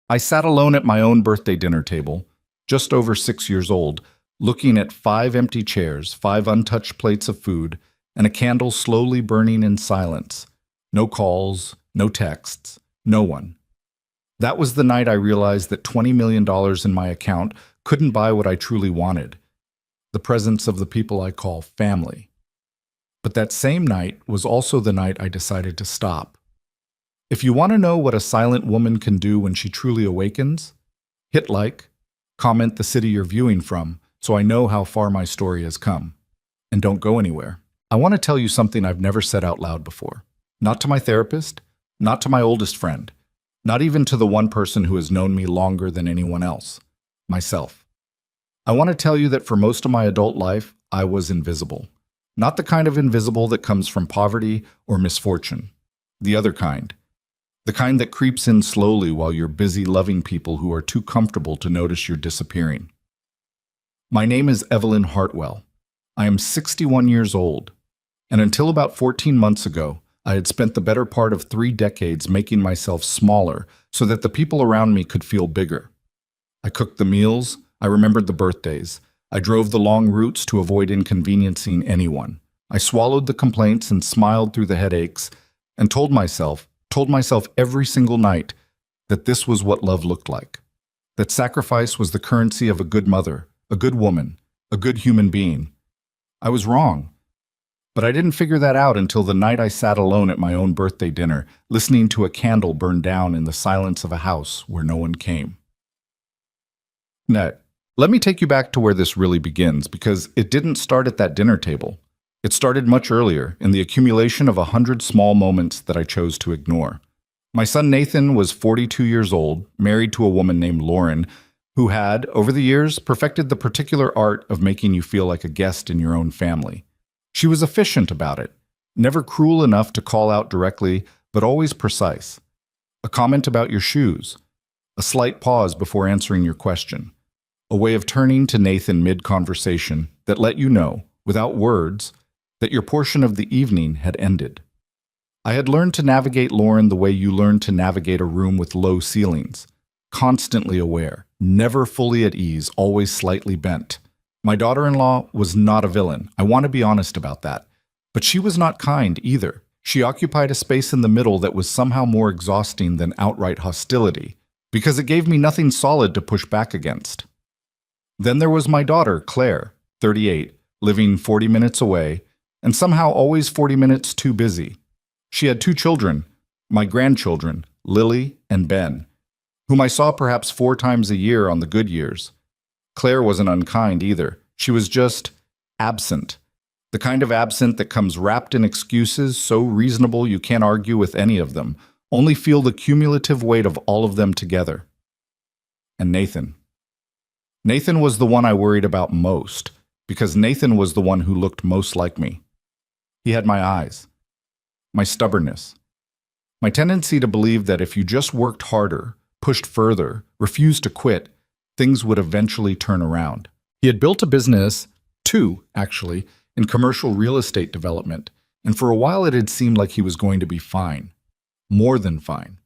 I sat alone at my own birthday dinner table, just over 6 years old, looking at 5 empty chairs, 5 untouched plates of food, and a candle slowly burning in silence. No calls, no texts, no one. That was the night I realized that $20 million in my account couldn't buy what I truly wanted, the presence of the people I call family. But that same night was also the night I decided to stop. If you want to know what a silent woman can do when she truly awakens, hit like, comment the city you're viewing from so I know how far my story has come. And don't go anywhere. I want to tell you something I've never said out loud before. Not to my therapist, not to my oldest friend, not even to the one person who has known me longer than anyone else, myself. I want to tell you that for most of my adult life, I was invisible. Not the kind of invisible that comes from poverty or misfortune. The other kind. The kind that creeps in slowly while you're busy loving people who are too comfortable to notice you're disappearing. My name is Evelyn Hartwell. I am 61 years old, and until about 14 months ago, I had spent the better part of 3 decades making myself smaller so that the people around me could feel bigger. I cooked the meals, I remembered the birthdays, I drove the long routes to avoid inconveniencing anyone. I swallowed the complaints and smiled through the headaches, and told myself every single night that this was what love looked like. That sacrifice was the currency of a good mother, a good woman, a good human being. I was wrong. But I didn't figure that out until the night I sat alone at my own birthday dinner, listening to a candle burn down in the silence of a house where no one came. Now, let me take you back to where this really begins, because it didn't start at that dinner table. It started much earlier, in the accumulation of 100 small moments that I chose to ignore. My son Nathan was 42 years old, married to a woman named Lauren, who had, over the years, perfected the particular art of making you feel like a guest in your own family. She was efficient about it, never cruel enough to call out directly, but always precise. A comment about your shoes, a slight pause before answering your question, a way of turning to Nathan mid-conversation that let you know, without words, that your portion of the evening had ended. I had learned to navigate Lauren the way you learn to navigate a room with low ceilings, constantly aware, never fully at ease, always slightly bent. My daughter-in-law was not a villain, I want to be honest about that, but she was not kind either. She occupied a space in the middle that was somehow more exhausting than outright hostility, because it gave me nothing solid to push back against. Then there was my daughter, Claire, 38, living 40 minutes away, and somehow always 40 minutes too busy. She had 2 children, my grandchildren, Lily and Ben, whom I saw perhaps 4 times a year on the good years. Claire wasn't unkind either. She was just absent. The kind of absent that comes wrapped in excuses so reasonable you can't argue with any of them, only feel the cumulative weight of all of them together. And Nathan. Nathan was the one I worried about most, because Nathan was the one who looked most like me. He had my eyes, my stubbornness, my tendency to believe that if you just worked harder, pushed further, refused to quit, things would eventually turn around. He had built a business, 2 actually, in commercial real estate development, and for a while it had seemed like he was going to be fine. More than fine.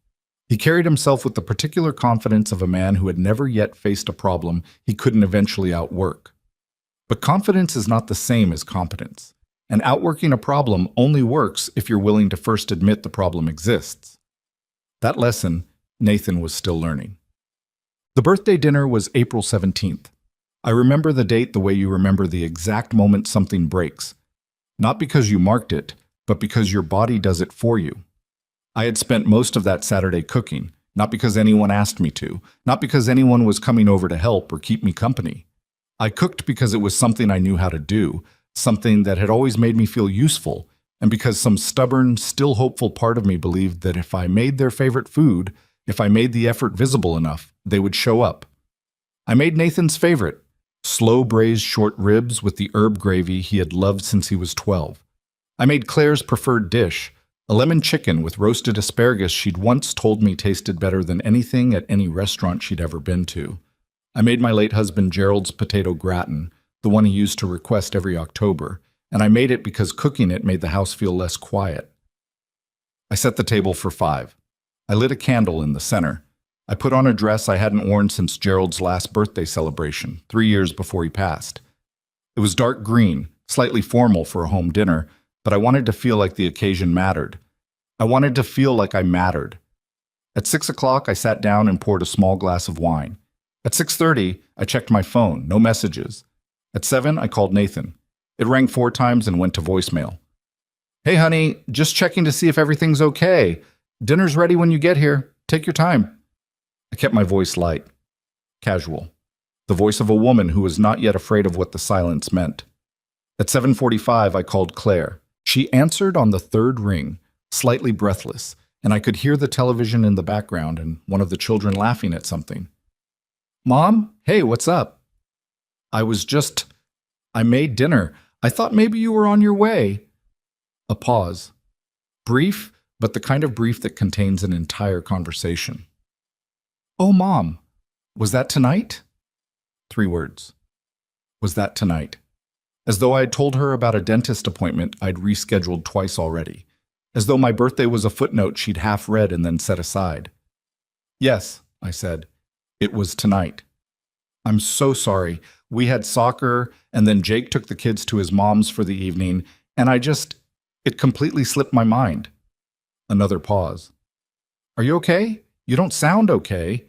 He carried himself with the particular confidence of a man who had never yet faced a problem he couldn't eventually outwork. But confidence is not the same as competence. And outworking a problem only works if you're willing to first admit the problem exists. That lesson, Nathan was still learning. The birthday dinner was April 17th. I remember the date the way you remember the exact moment something breaks. Not because you marked it, but because your body does it for you. I had spent most of that Saturday cooking, not because anyone asked me to, not because anyone was coming over to help or keep me company. I cooked because it was something I knew how to do, something that had always made me feel useful, and because some stubborn, still hopeful part of me believed that if I made their favorite food, if I made the effort visible enough, they would show up. I made Nathan's favorite, slow braised short ribs with the herb gravy he had loved since he was 12. I made Claire's preferred dish, a lemon chicken with roasted asparagus she'd once told me tasted better than anything at any restaurant she'd ever been to. I made my late husband Gerald's potato gratin, the one he used to request every October, and I made it because cooking it made the house feel less quiet. I set the table for 5. I lit a candle in the center. I put on a dress I hadn't worn since Gerald's last birthday celebration, 3 years before he passed. It was dark green, slightly formal for a home dinner, but I wanted to feel like the occasion mattered. I wanted to feel like I mattered. At 6 o'clock, I sat down and poured a small glass of wine. At 6:30, I checked my phone, no messages. At 7, I called Nathan. It rang 4 times and went to voicemail. "Hey, honey, just checking to see if everything's okay. Dinner's ready when you get here. Take your time." I kept my voice light, casual, the voice of a woman who was not yet afraid of what the silence meant. At 7:45, I called Claire. She answered on the third ring, slightly breathless, and I could hear the television in the background and one of the children laughing at something. "Mom? Hey, what's up?" I made dinner. I thought maybe you were on your way." A pause. Brief, but the kind of brief that contains an entire conversation. "Oh, Mom, was that tonight?" 3 words. Was that tonight? As though I had told her about a dentist appointment I'd rescheduled twice already. As though my birthday was a footnote she'd half read and then set aside. "Yes," I said. "It was tonight. I'm so sorry. We had soccer, and then Jake took the kids to his mom's for the evening, and it completely slipped my mind." Another pause. "Are you okay? You don't sound okay."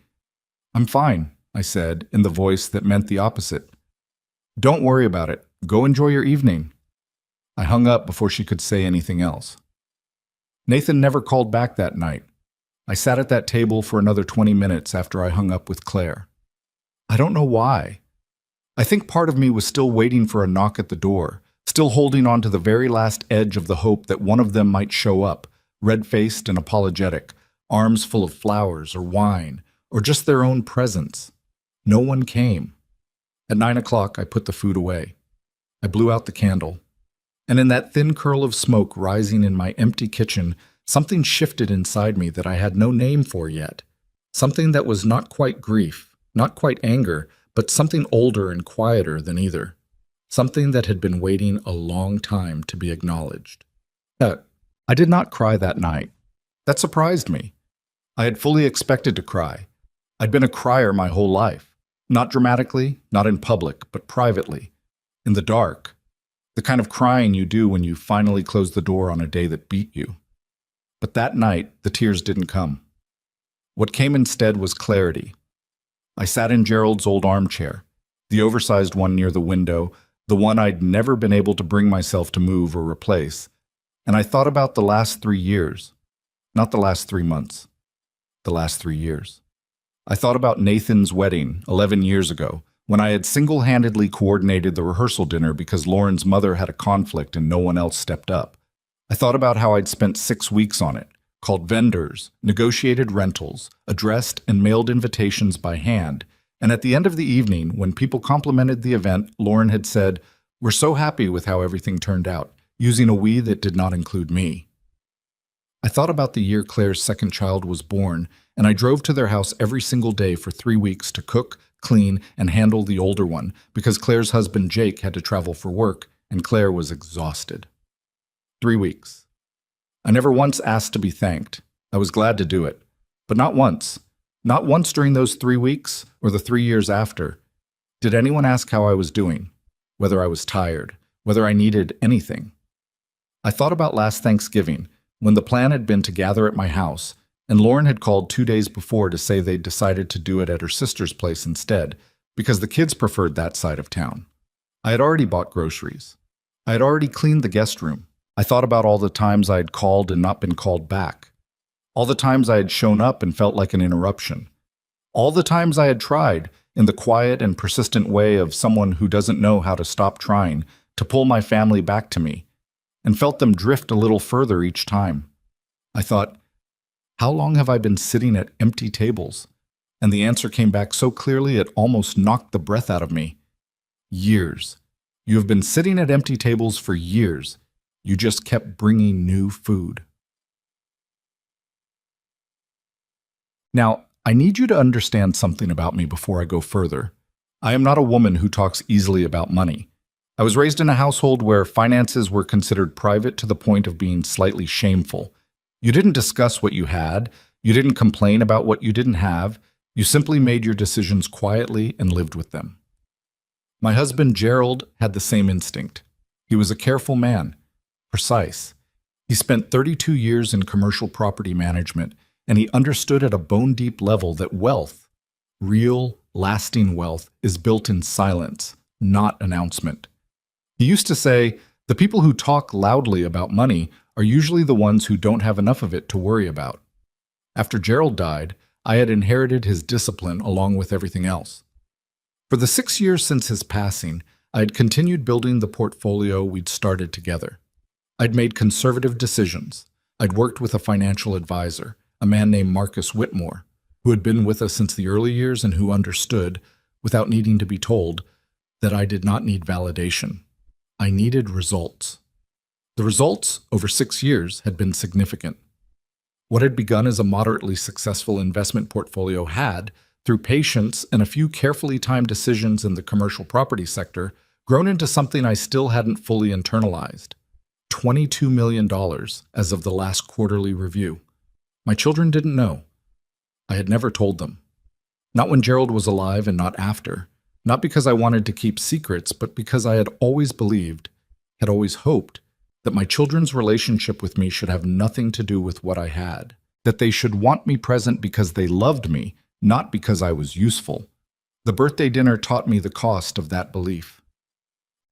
"I'm fine," I said, in the voice that meant the opposite. "Don't worry about it. Go enjoy your evening." I hung up before she could say anything else. Nathan never called back that night. I sat at that table for another 20 minutes after I hung up with Claire. I don't know why. I think part of me was still waiting for a knock at the door, still holding on to the very last edge of the hope that one of them might show up, red-faced and apologetic, arms full of flowers or wine, or just their own presence. No one came. At 9 o'clock, I put the food away. I blew out the candle. And in that thin curl of smoke rising in my empty kitchen, something shifted inside me that I had no name for yet. Something that was not quite grief, not quite anger, but something older and quieter than either. Something that had been waiting a long time to be acknowledged. I did not cry that night. That surprised me. I had fully expected to cry. I'd been a crier my whole life. Not dramatically, not in public, but privately. In the dark. The kind of crying you do when you finally close the door on a day that beat you. But that night, the tears didn't come. What came instead was clarity. I sat in Gerald's old armchair, the oversized one near the window, the one I'd never been able to bring myself to move or replace, and I thought about the last 3 years. Not the last 3 months. The last 3 years. I thought about Nathan's wedding 11 years ago, when I had single-handedly coordinated the rehearsal dinner because Lauren's mother had a conflict and no one else stepped up. I thought about how I'd spent 6 weeks on it, called vendors, negotiated rentals, addressed and mailed invitations by hand, and at the end of the evening, when people complimented the event, Lauren had said, "We're so happy with how everything turned out," using a we that did not include me. I thought about the year Claire's second child was born, and I drove to their house every single day for 3 weeks to cook, clean, and handle the older one, because Claire's husband Jake had to travel for work, and Claire was exhausted. 3 weeks. I never once asked to be thanked. I was glad to do it. But not once. Not once during those 3 weeks, or the 3 years after, did anyone ask how I was doing, whether I was tired, whether I needed anything. I thought about last Thanksgiving, when the plan had been to gather at my house, and Lauren had called 2 days before to say they'd decided to do it at her sister's place instead, because the kids preferred that side of town. I had already bought groceries. I had already cleaned the guest room. I thought about all the times I had called and not been called back. All the times I had shown up and felt like an interruption. All the times I had tried, in the quiet and persistent way of someone who doesn't know how to stop trying, to pull my family back to me, and felt them drift a little further each time. I thought, how long have I been sitting at empty tables? And the answer came back so clearly it almost knocked the breath out of me. Years. You have been sitting at empty tables for years. You just kept bringing new food. Now, I need you to understand something about me before I go further. I am not a woman who talks easily about money. I was raised in a household where finances were considered private to the point of being slightly shameful. You didn't discuss what you had. You didn't complain about what you didn't have. You simply made your decisions quietly and lived with them. My husband Gerald had the same instinct. He was a careful man, precise. He spent 32 years in commercial property management, and he understood at a bone-deep level that wealth, real, lasting wealth, is built in silence, not announcement. He used to say, the people who talk loudly about money are usually the ones who don't have enough of it to worry about. After Gerald died, I had inherited his discipline along with everything else. For the 6 years since his passing, I had continued building the portfolio we'd started together. I'd made conservative decisions. I'd worked with a financial advisor, a man named Marcus Whitmore, who had been with us since the early years and who understood, without needing to be told, that I did not need validation. I needed results. The results, over 6 years, had been significant. What had begun as a moderately successful investment portfolio had, through patience and a few carefully timed decisions in the commercial property sector, grown into something I still hadn't fully internalized. $22 million as of the last quarterly review. My children didn't know. I had never told them. Not when Gerald was alive and not after. Not because I wanted to keep secrets, but because I had always believed, had always hoped, that my children's relationship with me should have nothing to do with what I had. That they should want me present because they loved me, not because I was useful. The birthday dinner taught me the cost of that belief.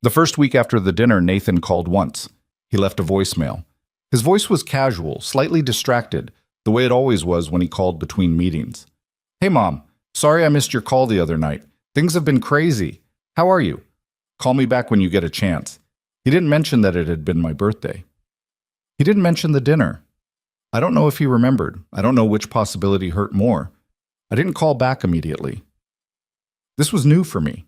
The first week after the dinner, Nathan called once. He left a voicemail. His voice was casual, slightly distracted, the way it always was when he called between meetings. Hey, Mom. Sorry I missed your call the other night. Things have been crazy. How are you? Call me back when you get a chance. He didn't mention that it had been my birthday. He didn't mention the dinner. I don't know if he remembered. I don't know which possibility hurt more. I didn't call back immediately. This was new for me.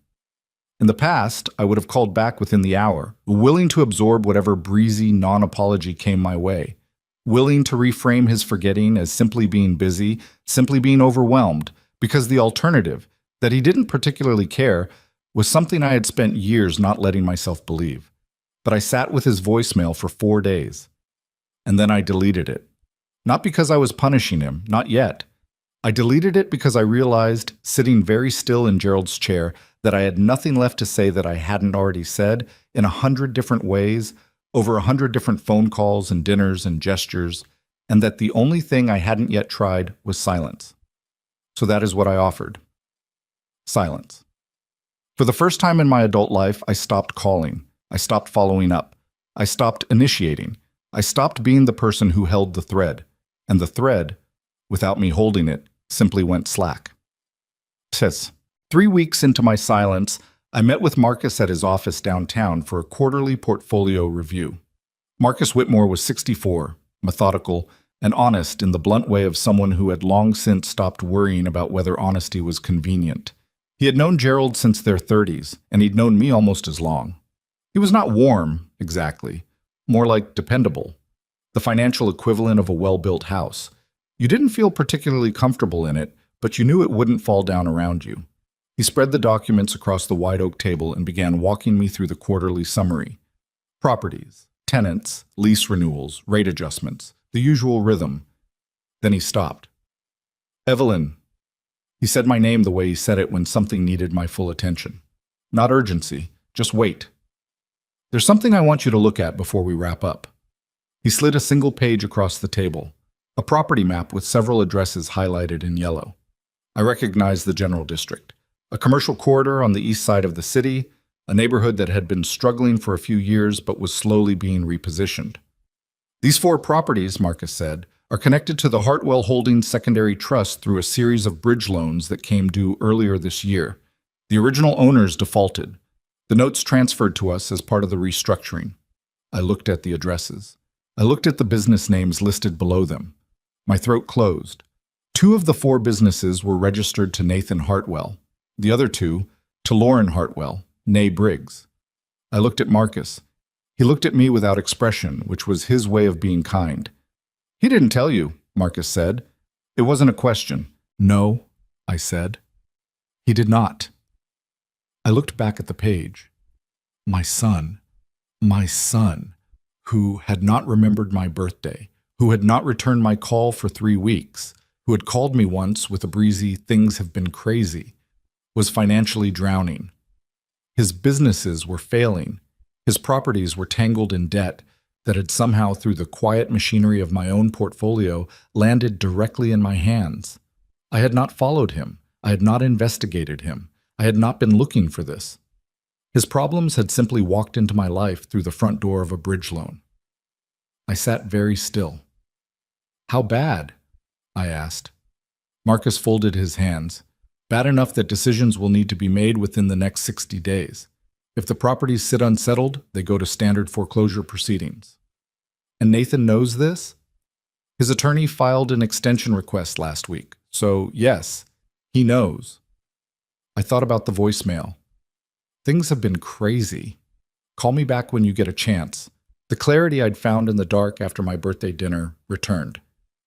In the past, I would have called back within the hour, willing to absorb whatever breezy non-apology came my way, willing to reframe his forgetting as simply being busy, simply being overwhelmed, because the alternative, that he didn't particularly care, was something I had spent years not letting myself believe. But I sat with his voicemail for 4 days. And then I deleted it. Not because I was punishing him, not yet. I deleted it because I realized, sitting very still in Gerald's chair, that I had nothing left to say that I hadn't already said in 100 different ways, over 100 different phone calls and dinners and gestures, and that the only thing I hadn't yet tried was silence. So that is what I offered. Silence. For the first time in my adult life, I stopped calling. I stopped following up. I stopped initiating. I stopped being the person who held the thread. And the thread, without me holding it, simply went slack. 3 weeks into my silence, I met with Marcus at his office downtown for a quarterly portfolio review. Marcus Whitmore was 64, methodical, and honest in the blunt way of someone who had long since stopped worrying about whether honesty was convenient. He had known Gerald since their 30s, and he'd known me almost as long. He was not warm, exactly, more like dependable, the financial equivalent of a well-built house. You didn't feel particularly comfortable in it, but you knew it wouldn't fall down around you. He spread the documents across the wide oak table and began walking me through the quarterly summary. Properties, tenants, lease renewals, rate adjustments, the usual rhythm. Then he stopped. Evelyn. He said my name the way he said it when something needed my full attention. Not urgency, just wait. There's something I want you to look at before we wrap up. He slid a single page across the table, a property map with several addresses highlighted in yellow. I recognized the general district, a commercial corridor on the east side of the city, a neighborhood that had been struggling for a few years but was slowly being repositioned. These 4 properties, Marcus said, are connected to the Hartwell Holdings Secondary Trust through a series of bridge loans that came due earlier this year. The original owners defaulted. The notes transferred to us as part of the restructuring. I looked at the addresses. I looked at the business names listed below them. My throat closed. 2 of the 4 businesses were registered to Nathan Hartwell. The other 2, to Lauren Hartwell, née Briggs. I looked at Marcus. He looked at me without expression, which was his way of being kind. He didn't tell you, Marcus said. It wasn't a question. No, I said. He did not. I looked back at the page. My son, who had not remembered my birthday, who had not returned my call for 3 weeks, who had called me once with a breezy "things have been crazy," was financially drowning. His businesses were failing. His properties were tangled in debt that had somehow, through the quiet machinery of my own portfolio, landed directly in my hands. I had not followed him. I had not investigated him. I had not been looking for this. His problems had simply walked into my life through the front door of a bridge loan. I sat very still. "How bad?" I asked. Marcus folded his hands. "Bad enough that decisions will need to be made within the next 60 days. If the properties sit unsettled, they go to standard foreclosure proceedings." "And Nathan knows this?" "His attorney filed an extension request last week, so yes, he knows." I thought about the voicemail. "Things have been crazy. Call me back when you get a chance." The clarity I'd found in the dark after my birthday dinner returned.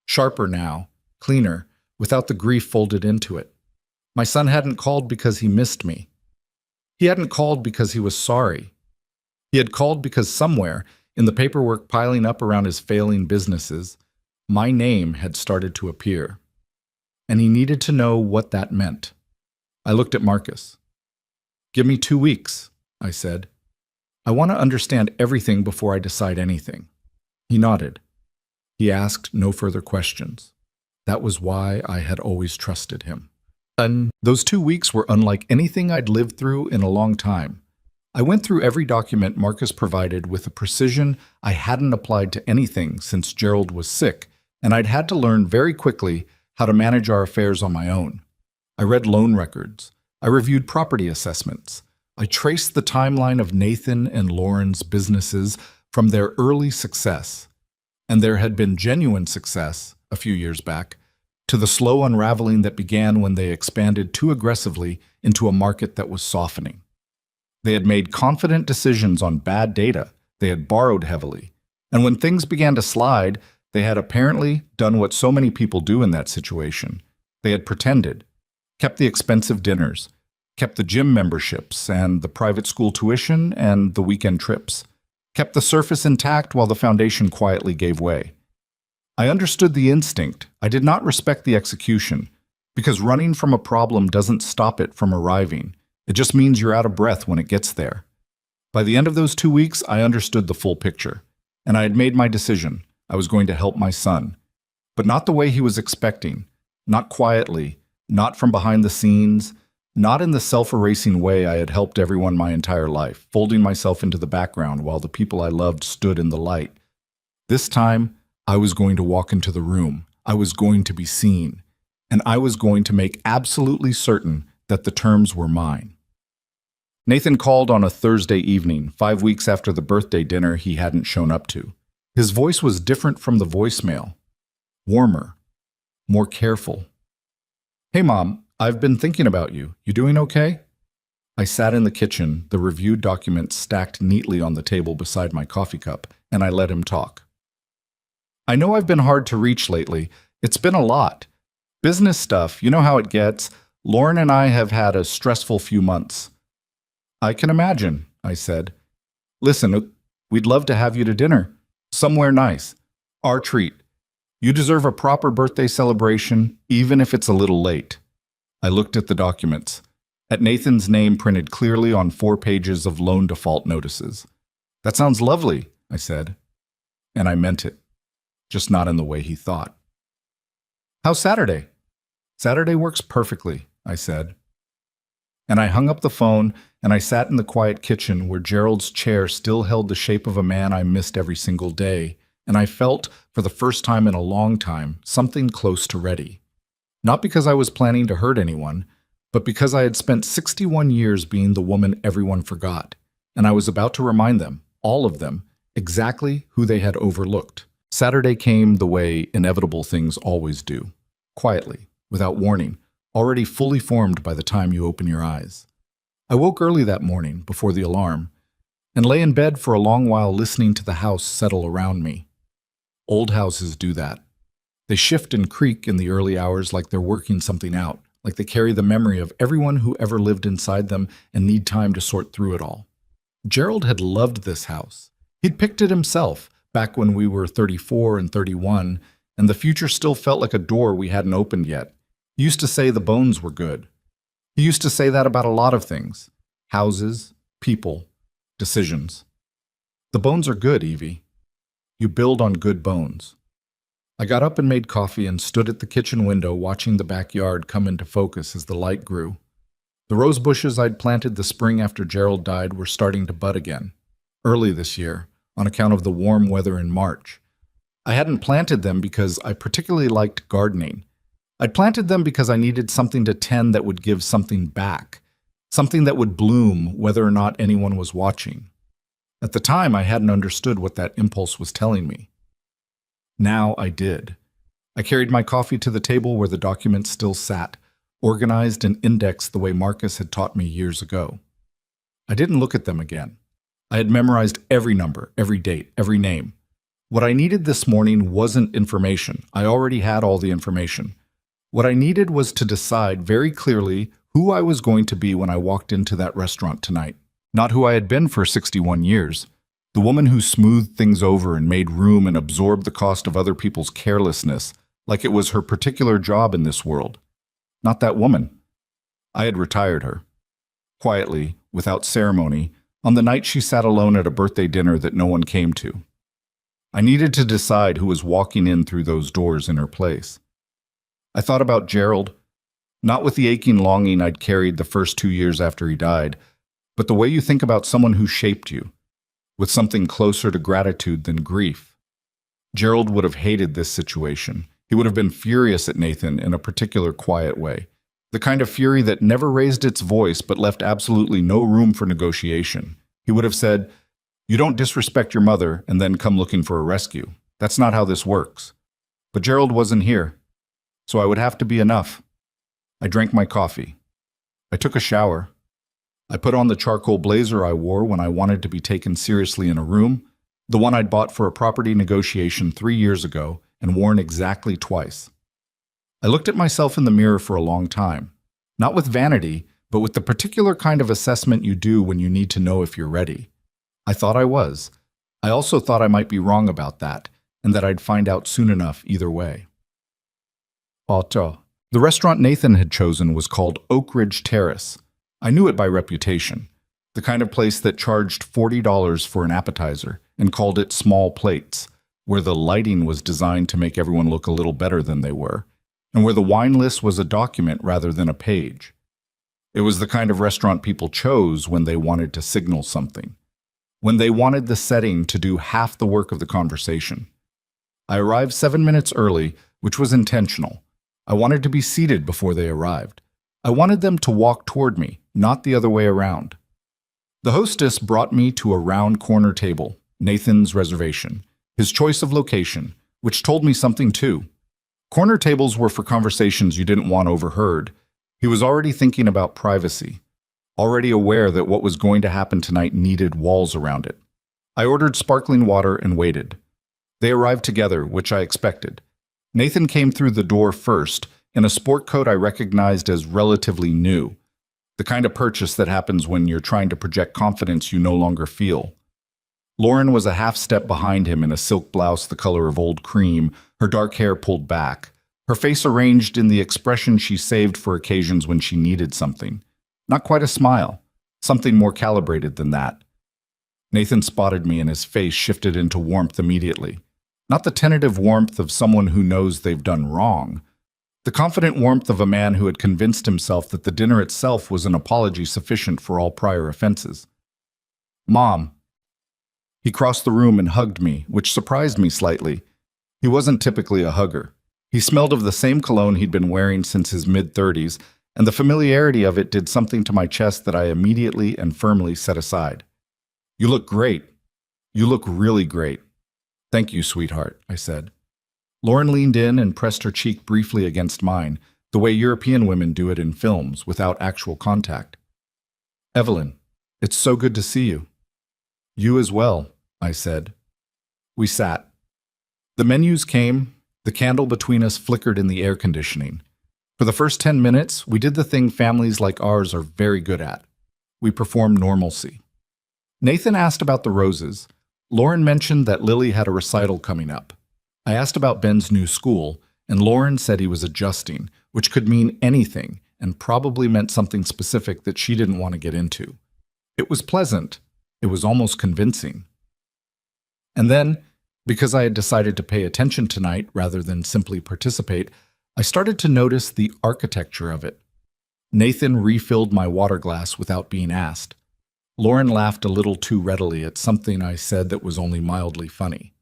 Sharper now, cleaner, without the grief folded into it. My son hadn't called because he missed me. He hadn't called because he was sorry. He had called because somewhere, in the paperwork piling up around his failing businesses, my name had started to appear. And he needed to know what that meant. I looked at Marcus. "Give me 2 weeks," I said. "I want to understand everything before I decide anything." He nodded. He asked no further questions. That was why I had always trusted him. And those 2 weeks were unlike anything I'd lived through in a long time. I went through every document Marcus provided with a precision I hadn't applied to anything since Gerald was sick, and I'd had to learn very quickly how to manage our affairs on my own. I read loan records. I reviewed property assessments. I traced the timeline of Nathan and Lauren's businesses from their early success, and there had been genuine success a few years back, to the slow unraveling that began when they expanded too aggressively into a market that was softening. They had made confident decisions on bad data. They had borrowed heavily. And when things began to slide, they had apparently done what so many people do in that situation. They had pretended, kept the expensive dinners, kept the gym memberships and the private school tuition and the weekend trips, kept the surface intact while the foundation quietly gave way. I understood the instinct. I did not respect the execution, because running from a problem doesn't stop it from arriving. It just means you're out of breath when it gets there. By the end of those 2 weeks, I understood the full picture, and I had made my decision. I was going to help my son, but not the way he was expecting, not quietly, not from behind the scenes, not in the self-erasing way I had helped everyone my entire life, folding myself into the background while the people I loved stood in the light. This time, I was going to walk into the room. I was going to be seen, and I was going to make absolutely certain that the terms were mine. Nathan called on a Thursday evening, 5 weeks after the birthday dinner he hadn't shown up to. His voice was different from the voicemail, warmer, more careful. "Hey, Mom, I've been thinking about you. You doing okay?" I sat in the kitchen, the reviewed documents stacked neatly on the table beside my coffee cup, and I let him talk. "I know I've been hard to reach lately. It's been a lot. Business stuff, you know how it gets. Lauren and I have had a stressful few months." "I can imagine," I said. "Listen, we'd love to have you to dinner. Somewhere nice. Our treat. You deserve a proper birthday celebration, even if it's a little late." I looked at the documents, at Nathan's name printed clearly on 4 pages of loan default notices. "That sounds lovely," I said. And I meant it, just not in the way he thought. "How's Saturday?" "Saturday works perfectly," I said. And I hung up the phone, and I sat in the quiet kitchen where Gerald's chair still held the shape of a man I missed every single day, and I felt, for the first time in a long time, something close to ready. Not because I was planning to hurt anyone, but because I had spent 61 years being the woman everyone forgot, and I was about to remind them, all of them, exactly who they had overlooked. Saturday came the way inevitable things always do, quietly, without warning, already fully formed by the time you open your eyes. I woke early that morning, before the alarm, and lay in bed for a long while listening to the house settle around me. Old houses do that. They shift and creak in the early hours like they're working something out, like they carry the memory of everyone who ever lived inside them and need time to sort through it all. Gerald had loved this house. He'd picked it himself, back when we were 34 and 31, and the future still felt like a door we hadn't opened yet. He used to say the bones were good. He used to say that about a lot of things: houses, people, decisions. The bones are good, Evie. You build on good bones. I got up and made coffee and stood at the kitchen window watching the backyard come into focus as the light grew. The rose bushes I'd planted the spring after Gerald died were starting to bud again, early this year, on account of the warm weather in March. I hadn't planted them because I particularly liked gardening. I'd planted them because I needed something to tend that would give something back, something that would bloom whether or not anyone was watching. At the time, I hadn't understood what that impulse was telling me. Now I did. I carried my coffee to the table where the documents still sat, organized and indexed the way Marcus had taught me years ago. I didn't look at them again. I had memorized every number, every date, every name. What I needed this morning wasn't information. I already had all the information. What I needed was to decide very clearly who I was going to be when I walked into that restaurant tonight. Not who I had been for 61 years. The woman who smoothed things over and made room and absorbed the cost of other people's carelessness like it was her particular job in this world. Not that woman. I had retired her. Quietly, without ceremony, on the night she sat alone at a birthday dinner that no one came to. I needed to decide who was walking in through those doors in her place. I thought about Gerald, not with the aching longing I'd carried the first 2 years after he died, but the way you think about someone who shaped you, with something closer to gratitude than grief. Gerald would have hated this situation. He would have been furious at Nathan in a particular quiet way, the kind of fury that never raised its voice but left absolutely no room for negotiation. He would have said, "You don't disrespect your mother and then come looking for a rescue. That's not how this works." But Gerald wasn't here, so I would have to be enough. I drank my coffee. I took a shower. I put on the charcoal blazer I wore when I wanted to be taken seriously in a room, the one I'd bought for a property negotiation 3 years ago and worn exactly twice. I looked at myself in the mirror for a long time, not with vanity, but with the particular kind of assessment you do when you need to know if you're ready. I thought I was. I also thought I might be wrong about that, and that I'd find out soon enough either way. Otto. The restaurant Nathan had chosen was called Oak Ridge Terrace. I knew it by reputation, the kind of place that charged $40 for an appetizer and called it small plates, where the lighting was designed to make everyone look a little better than they were, and where the wine list was a document rather than a page. It was the kind of restaurant people chose when they wanted to signal something, when they wanted the setting to do half the work of the conversation. I arrived 7 minutes early, which was intentional. I wanted to be seated before they arrived. I wanted them to walk toward me, not the other way around. The hostess brought me to a round corner table, Nathan's reservation, his choice of location, which told me something too. Corner tables were for conversations you didn't want overheard. He was already thinking about privacy, already aware that what was going to happen tonight needed walls around it. I ordered sparkling water and waited. They arrived together, which I expected. Nathan came through the door first, in a sport coat I recognized as relatively new, the kind of purchase that happens when you're trying to project confidence you no longer feel. Lauren was a half step behind him in a silk blouse the color of old cream, her dark hair pulled back, her face arranged in the expression she saved for occasions when she needed something. Not quite a smile, something more calibrated than that. Nathan spotted me and his face shifted into warmth immediately. Not the tentative warmth of someone who knows they've done wrong. The confident warmth of a man who had convinced himself that the dinner itself was an apology sufficient for all prior offenses. "Mom." He crossed the room and hugged me, which surprised me slightly. He wasn't typically a hugger. He smelled of the same cologne he'd been wearing since his mid-30s, and the familiarity of it did something to my chest that I immediately and firmly set aside. "You look great. You look really great." "Thank you, sweetheart," I said. Lauren leaned in and pressed her cheek briefly against mine, the way European women do it in films, without actual contact. "Evelyn, it's so good to see you." "You as well," I said. We sat. The menus came. The candle between us flickered in the air conditioning. For the first 10 minutes, we did the thing families like ours are very good at. We performed normalcy. Nathan asked about the roses. Lauren mentioned that Lily had a recital coming up. I asked about Ben's new school, and Lauren said he was adjusting, which could mean anything and probably meant something specific that she didn't want to get into. It was pleasant. It was almost convincing. And then, because I had decided to pay attention tonight rather than simply participate, I started to notice the architecture of it. Nathan refilled my water glass without being asked. Lauren laughed a little too readily at something I said that was only mildly funny.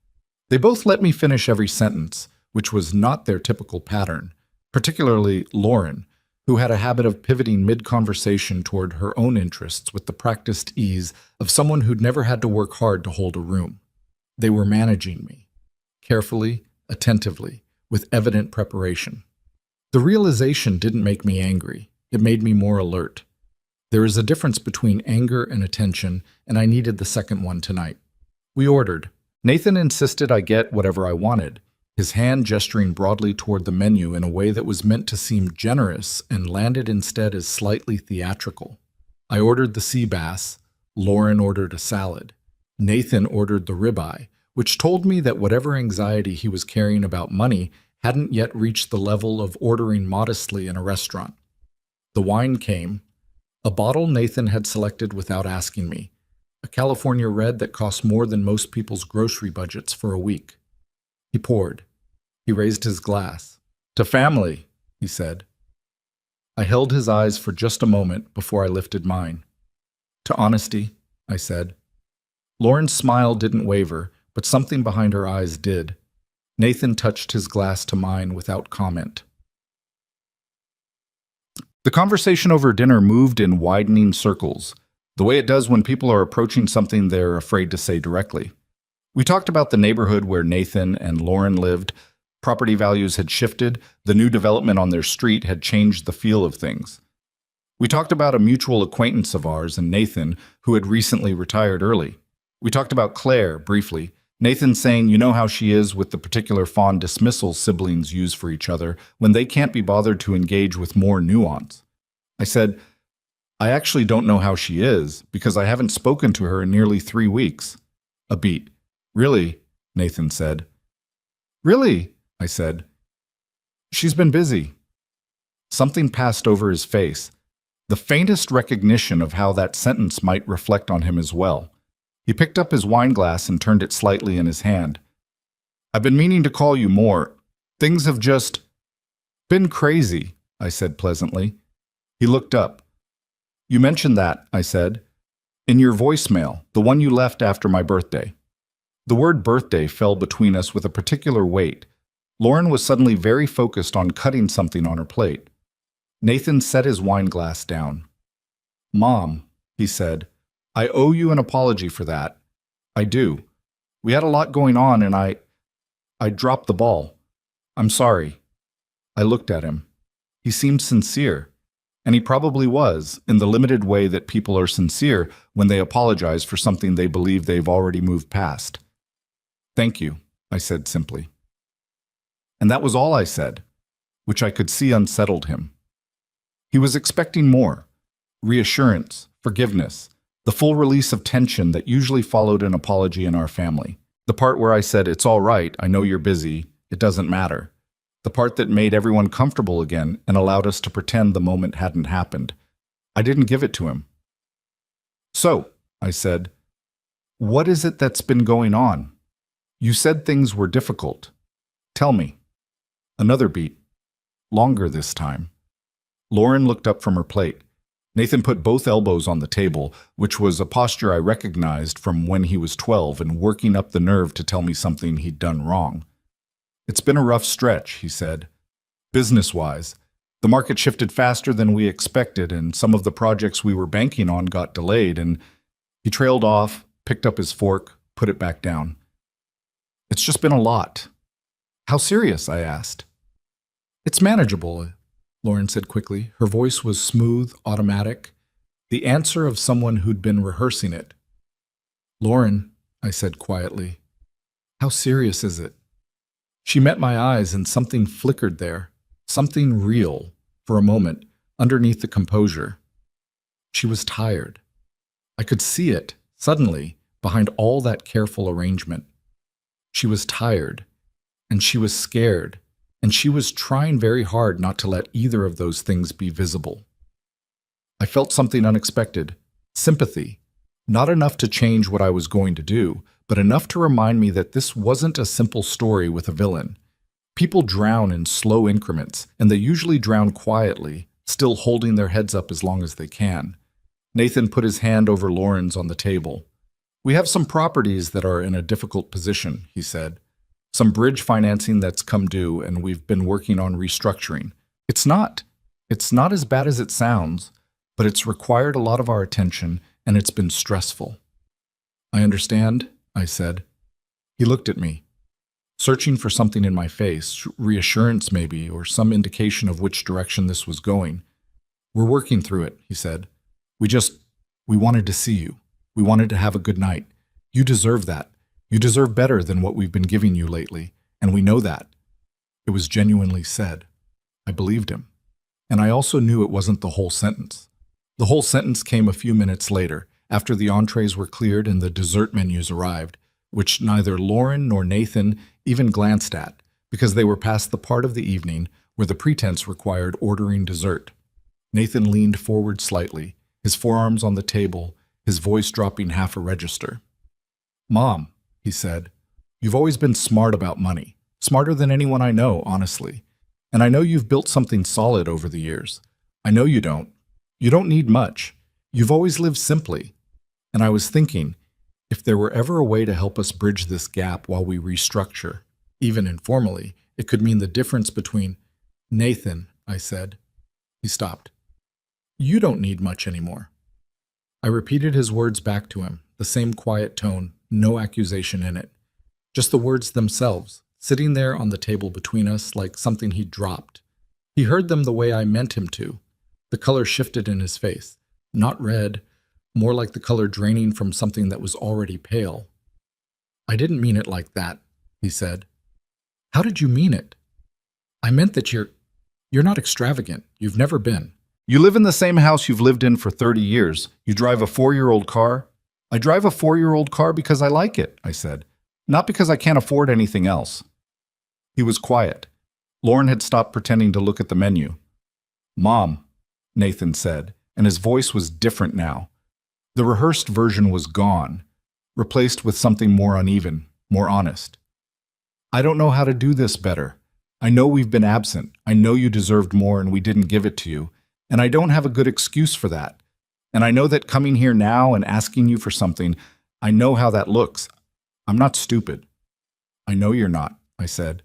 They both let me finish every sentence, which was not their typical pattern, particularly Lauren, who had a habit of pivoting mid-conversation toward her own interests with the practiced ease of someone who'd never had to work hard to hold a room. They were managing me, carefully, attentively, with evident preparation. The realization didn't make me angry. It made me more alert. There is a difference between anger and attention, and I needed the second one tonight. We ordered. Nathan insisted I get whatever I wanted, his hand gesturing broadly toward the menu in a way that was meant to seem generous and landed instead as slightly theatrical. I ordered the sea bass. Lauren ordered a salad. Nathan ordered the ribeye, which told me that whatever anxiety he was carrying about money hadn't yet reached the level of ordering modestly in a restaurant. The wine came, a bottle Nathan had selected without asking me, a California red that cost more than most people's grocery budgets for a week. He poured. He raised his glass. "To family," he said. I held his eyes for just a moment before I lifted mine. "To honesty," I said. Lauren's smile didn't waver, but something behind her eyes did. Nathan touched his glass to mine without comment. The conversation over dinner moved in widening circles, the way it does when people are approaching something they're afraid to say directly. We talked about the neighborhood where Nathan and Lauren lived. Property values had shifted. The new development on their street had changed the feel of things. We talked about a mutual acquaintance of ours and Nathan, who had recently retired early. We talked about Claire, briefly. Nathan saying, "You know how she is," with the particular fond dismissal siblings use for each other when they can't be bothered to engage with more nuance. I said, "I actually don't know how she is, because I haven't spoken to her in nearly 3 weeks. A beat. "Really?" Nathan said. "Really?" I said. "She's been busy." Something passed over his face, the faintest recognition of how that sentence might reflect on him as well. He picked up his wine glass and turned it slightly in his hand. "I've been meaning to call you more. Things have just been crazy," I said pleasantly. He looked up. "You mentioned that," I said. "In your voicemail, the one you left after my birthday." The word birthday fell between us with a particular weight. Lauren was suddenly very focused on cutting something on her plate. Nathan set his wine glass down. "Mom," he said, "I owe you an apology for that. I do. We had a lot going on and I dropped the ball. I'm sorry." I looked at him. He seemed sincere, and he probably was, in the limited way that people are sincere when they apologize for something they believe they've already moved past. "Thank you," I said simply. And that was all I said, which I could see unsettled him. He was expecting more: reassurance, forgiveness, the full release of tension that usually followed an apology in our family. The part where I said, "It's all right, I know you're busy, it doesn't matter." The part that made everyone comfortable again and allowed us to pretend the moment hadn't happened. I didn't give it to him. "So," I said, "what is it that's been going on? You said things were difficult. Tell me." Another beat. Longer this time. Lauren looked up from her plate. Nathan put both elbows on the table, which was a posture I recognized from when he was 12 and working up the nerve to tell me something he'd done wrong. "It's been a rough stretch," he said. "Business-wise, the market shifted faster than we expected, and some of the projects we were banking on got delayed," and he trailed off, picked up his fork, put it back down. "It's just been a lot." "How serious?" I asked. "It's manageable," Lauren said quickly. Her voice was smooth, automatic, the answer of someone who'd been rehearsing it. "Lauren," I said quietly, "how serious is it?" She met my eyes and something flickered there, something real, for a moment, underneath the composure. She was tired. I could see it, suddenly, behind all that careful arrangement. She was tired, and she was scared, and she was trying very hard not to let either of those things be visible. I felt something unexpected, sympathy, not enough to change what I was going to do, but enough to remind me that this wasn't a simple story with a villain. People drown in slow increments, and they usually drown quietly, still holding their heads up as long as they can. Nathan put his hand over Lauren's on the table. "We have some properties that are in a difficult position," he said. "Some bridge financing that's come due, and we've been working on restructuring. It's not as bad as it sounds, but it's required a lot of our attention, and it's been stressful." "I understand," I said. He looked at me, searching for something in my face, reassurance maybe, or some indication of which direction this was going. "We're working through it," he said. We wanted to see you. We wanted to have a good night. You deserve that. You deserve better than what we've been giving you lately, and we know that." It was genuinely said. I believed him. And I also knew it wasn't the whole sentence. The whole sentence came a few minutes later, after the entrees were cleared and the dessert menus arrived, which neither Lauren nor Nathan even glanced at, because they were past the part of the evening where the pretense required ordering dessert. Nathan leaned forward slightly, his forearms on the table, his voice dropping half a register. "Mom," he said, "you've always been smart about money, smarter than anyone I know, honestly. And I know you've built something solid over the years. I know you don't. You don't need much. You've always lived simply. And I was thinking, if there were ever a way to help us bridge this gap while we restructure, even informally, it could mean the difference between—" "Nathan," I said. He stopped. "You don't need much anymore." I repeated his words back to him, the same quiet tone, no accusation in it. Just the words themselves, sitting there on the table between us like something he'd dropped. He heard them the way I meant him to. The color shifted in his face, not red, more like the color draining from something that was already pale. "I didn't mean it like that," he said. "How did you mean it?" "I meant that you're not extravagant. You've never been. You live in the same house you've lived in for 30 years. You drive a 4-year-old car. I drive a 4-year-old car because I like it," I said, "not because I can't afford anything else." He was quiet. Lauren had stopped pretending to look at the menu. "Mom," Nathan said, and his voice was different now. The rehearsed version was gone, replaced with something more uneven, more honest. "I don't know how to do this better. I know we've been absent. I know you deserved more and we didn't give it to you. And I don't have a good excuse for that. And I know that coming here now and asking you for something, I know how that looks. I'm not stupid." "I know you're not," I said.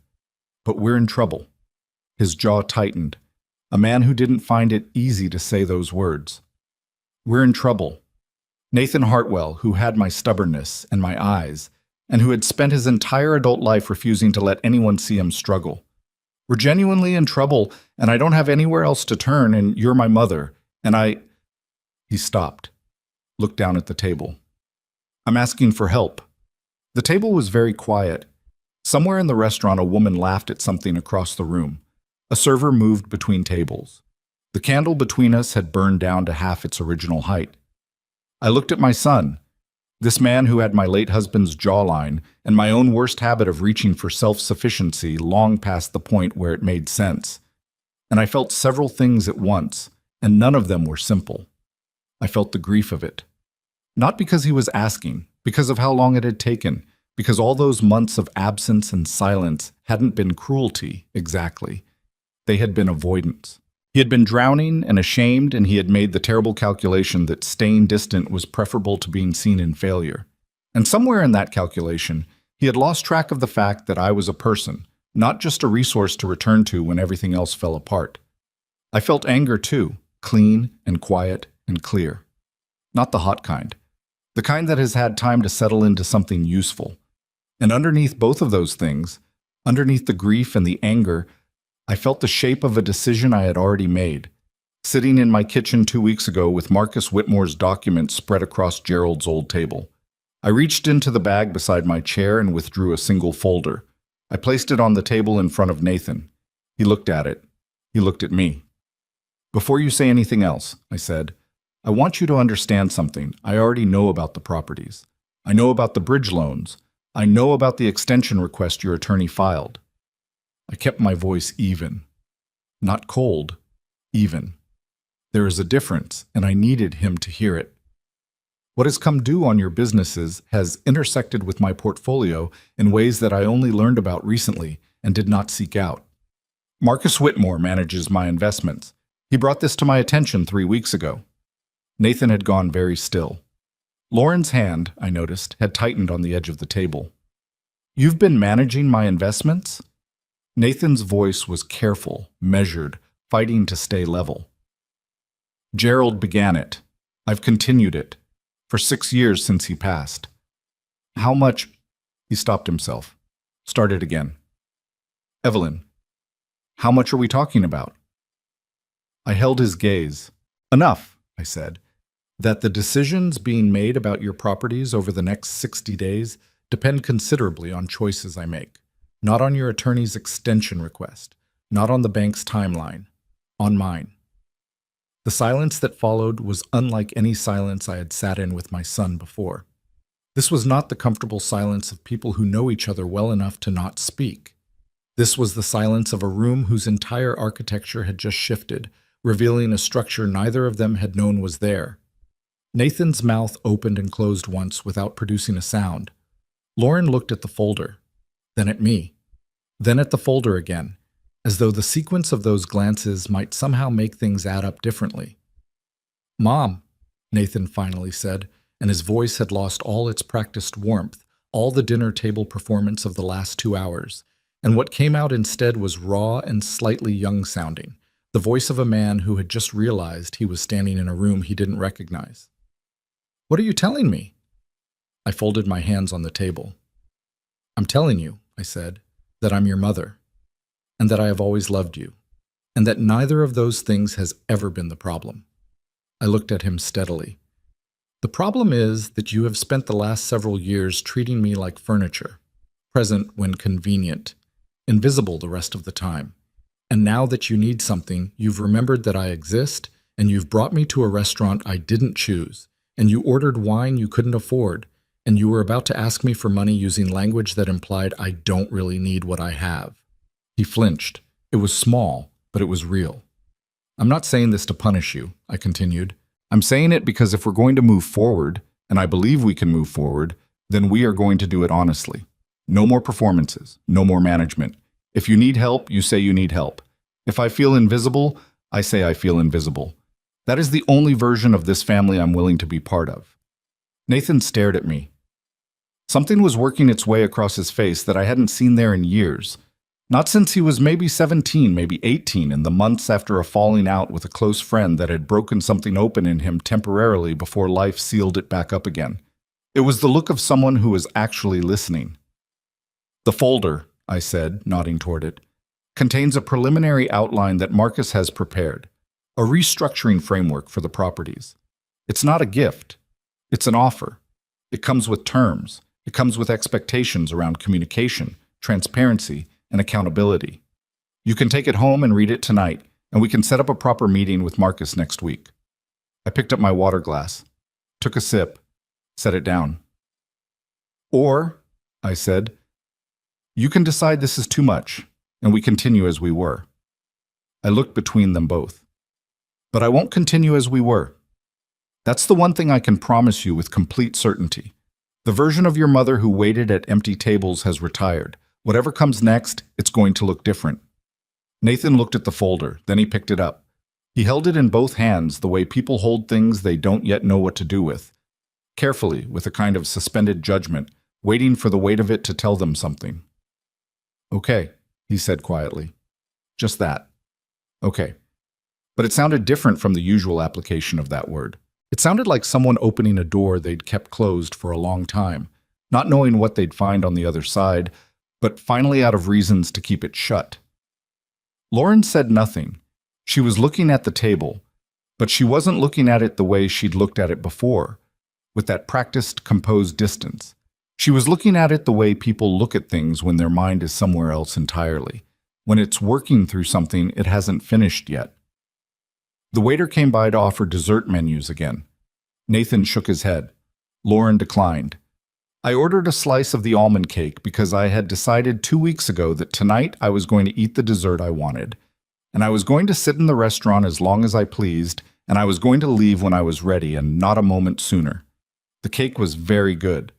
"But we're in trouble." His jaw tightened. A man who didn't find it easy to say those words. "We're in trouble." Nathan Hartwell, who had my stubbornness and my eyes, and who had spent his entire adult life refusing to let anyone see him struggle. "We're genuinely in trouble, and I don't have anywhere else to turn, and you're my mother, and I—" He stopped, looked down at the table. "I'm asking for help." The table was very quiet. Somewhere in the restaurant, a woman laughed at something across the room. A server moved between tables. The candle between us had burned down to half its original height. I looked at my son, this man who had my late husband's jawline and my own worst habit of reaching for self-sufficiency long past the point where it made sense. And I felt several things at once, and none of them were simple. I felt the grief of it. Not because he was asking, because of how long it had taken, because all those months of absence and silence hadn't been cruelty, exactly. They had been avoidance. He had been drowning and ashamed, and he had made the terrible calculation that staying distant was preferable to being seen in failure. And somewhere in that calculation, he had lost track of the fact that I was a person, not just a resource to return to when everything else fell apart. I felt anger too, clean and quiet and clear. Not the hot kind. The kind that has had time to settle into something useful. And underneath both of those things, underneath the grief and the anger, I felt the shape of a decision I had already made. Sitting in my kitchen 2 weeks ago with Marcus Whitmore's documents spread across Gerald's old table. I reached into the bag beside my chair and withdrew a single folder. I placed it on the table in front of Nathan. He looked at it. He looked at me. "Before you say anything else," I said, "I want you to understand something. I already know about the properties. I know about the bridge loans. I know about the extension request your attorney filed. I kept my voice even. Not cold, even. There is a difference, and I needed him to hear it. What has come due on your businesses has intersected with my portfolio in ways that I only learned about recently and did not seek out. Marcus Whitmore manages my investments. He brought this to my attention 3 weeks ago. Nathan had gone very still. Lauren's hand, I noticed, had tightened on the edge of the table. You've been managing my investments? Nathan's voice was careful, measured, fighting to stay level. Gerald began it. I've continued it. For 6 years since he passed. How much? He stopped himself. Started again. Evelyn, how much are we talking about? I held his gaze. Enough, I said, that the decisions being made about your properties over the next 60 days depend considerably on choices I make, not on your attorney's extension request, not on the bank's timeline, on mine. The silence that followed was unlike any silence I had sat in with my son before. This was not the comfortable silence of people who know each other well enough to not speak. This was the silence of a room whose entire architecture had just shifted, revealing a structure neither of them had known was there. Nathan's mouth opened and closed once without producing a sound. Lauren looked at the folder, then at me, then at the folder again, as though the sequence of those glances might somehow make things add up differently. Mom, Nathan finally said, and his voice had lost all its practiced warmth, all the dinner table performance of the last 2 hours, and what came out instead was raw and slightly young-sounding, the voice of a man who had just realized he was standing in a room he didn't recognize. What are you telling me? I folded my hands on the table. I'm telling you, I said, that I'm your mother, and that I have always loved you, and that neither of those things has ever been the problem. I looked at him steadily. The problem is that you have spent the last several years treating me like furniture, present when convenient, invisible the rest of the time. And now that you need something, you've remembered that I exist, and you've brought me to a restaurant I didn't choose, and you ordered wine you couldn't afford, and you were about to ask me for money using language that implied I don't really need what I have. He flinched. It was small, but it was real. I'm not saying this to punish you, I continued. I'm saying it because if we're going to move forward, and I believe we can move forward, then we are going to do it honestly. No more performances, no more management. If you need help, you say you need help. If I feel invisible, I say I feel invisible. That is the only version of this family I'm willing to be part of. Nathan stared at me. Something was working its way across his face that I hadn't seen there in years. Not since he was maybe 17, maybe 18, in the months after a falling out with a close friend that had broken something open in him temporarily before life sealed it back up again. It was the look of someone who was actually listening. The folder, I said, nodding toward it, contains a preliminary outline that Marcus has prepared, a restructuring framework for the properties. It's not a gift. It's an offer. It comes with terms. It comes with expectations around communication, transparency, and accountability. You can take it home and read it tonight, and we can set up a proper meeting with Marcus next week. I picked up my water glass, took a sip, set it down. Or, I said, you can decide this is too much, and we continue as we were. I looked between them both. But I won't continue as we were. That's the one thing I can promise you with complete certainty. The version of your mother who waited at empty tables has retired. Whatever comes next, it's going to look different. Nathan looked at the folder, then he picked it up. He held it in both hands the way people hold things they don't yet know what to do with. Carefully, with a kind of suspended judgment, waiting for the weight of it to tell them something. Okay, he said quietly. Just that. Okay. But it sounded different from the usual application of that word. It sounded like someone opening a door they'd kept closed for a long time, not knowing what they'd find on the other side, but finally out of reasons to keep it shut. Lauren said nothing. She was looking at the table, but she wasn't looking at it the way she'd looked at it before, with that practiced, composed distance. She was looking at it the way people look at things when their mind is somewhere else entirely, when it's working through something it hasn't finished yet. The waiter came by to offer dessert menus again. Nathan shook his head. Lauren declined. I ordered a slice of the almond cake because I had decided 2 weeks ago that tonight I was going to eat the dessert I wanted. And I was going to sit in the restaurant as long as I pleased, and I was going to leave when I was ready and not a moment sooner. The cake was very good.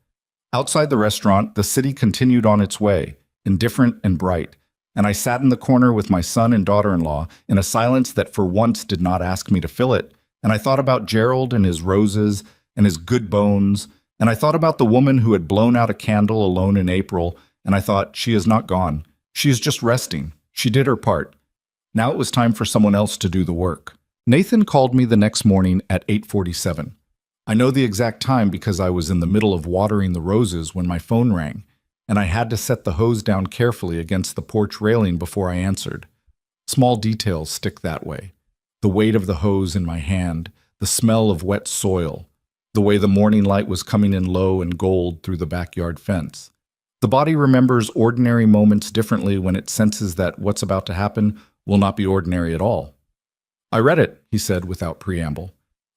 Outside the restaurant, the city continued on its way, indifferent and bright, and I sat in the corner with my son and daughter-in-law in a silence that for once did not ask me to fill it, and I thought about Gerald and his roses and his good bones, and I thought about the woman who had blown out a candle alone in April, and I thought, she is not gone. She is just resting. She did her part. Now it was time for someone else to do the work. Nathan called me the next morning at 8:47. I know the exact time because I was in the middle of watering the roses when my phone rang, and I had to set the hose down carefully against the porch railing before I answered. Small details stick that way. The weight of the hose in my hand, the smell of wet soil, the way the morning light was coming in low and gold through the backyard fence. The body remembers ordinary moments differently when it senses that what's about to happen will not be ordinary at all. I read it, he said without preamble.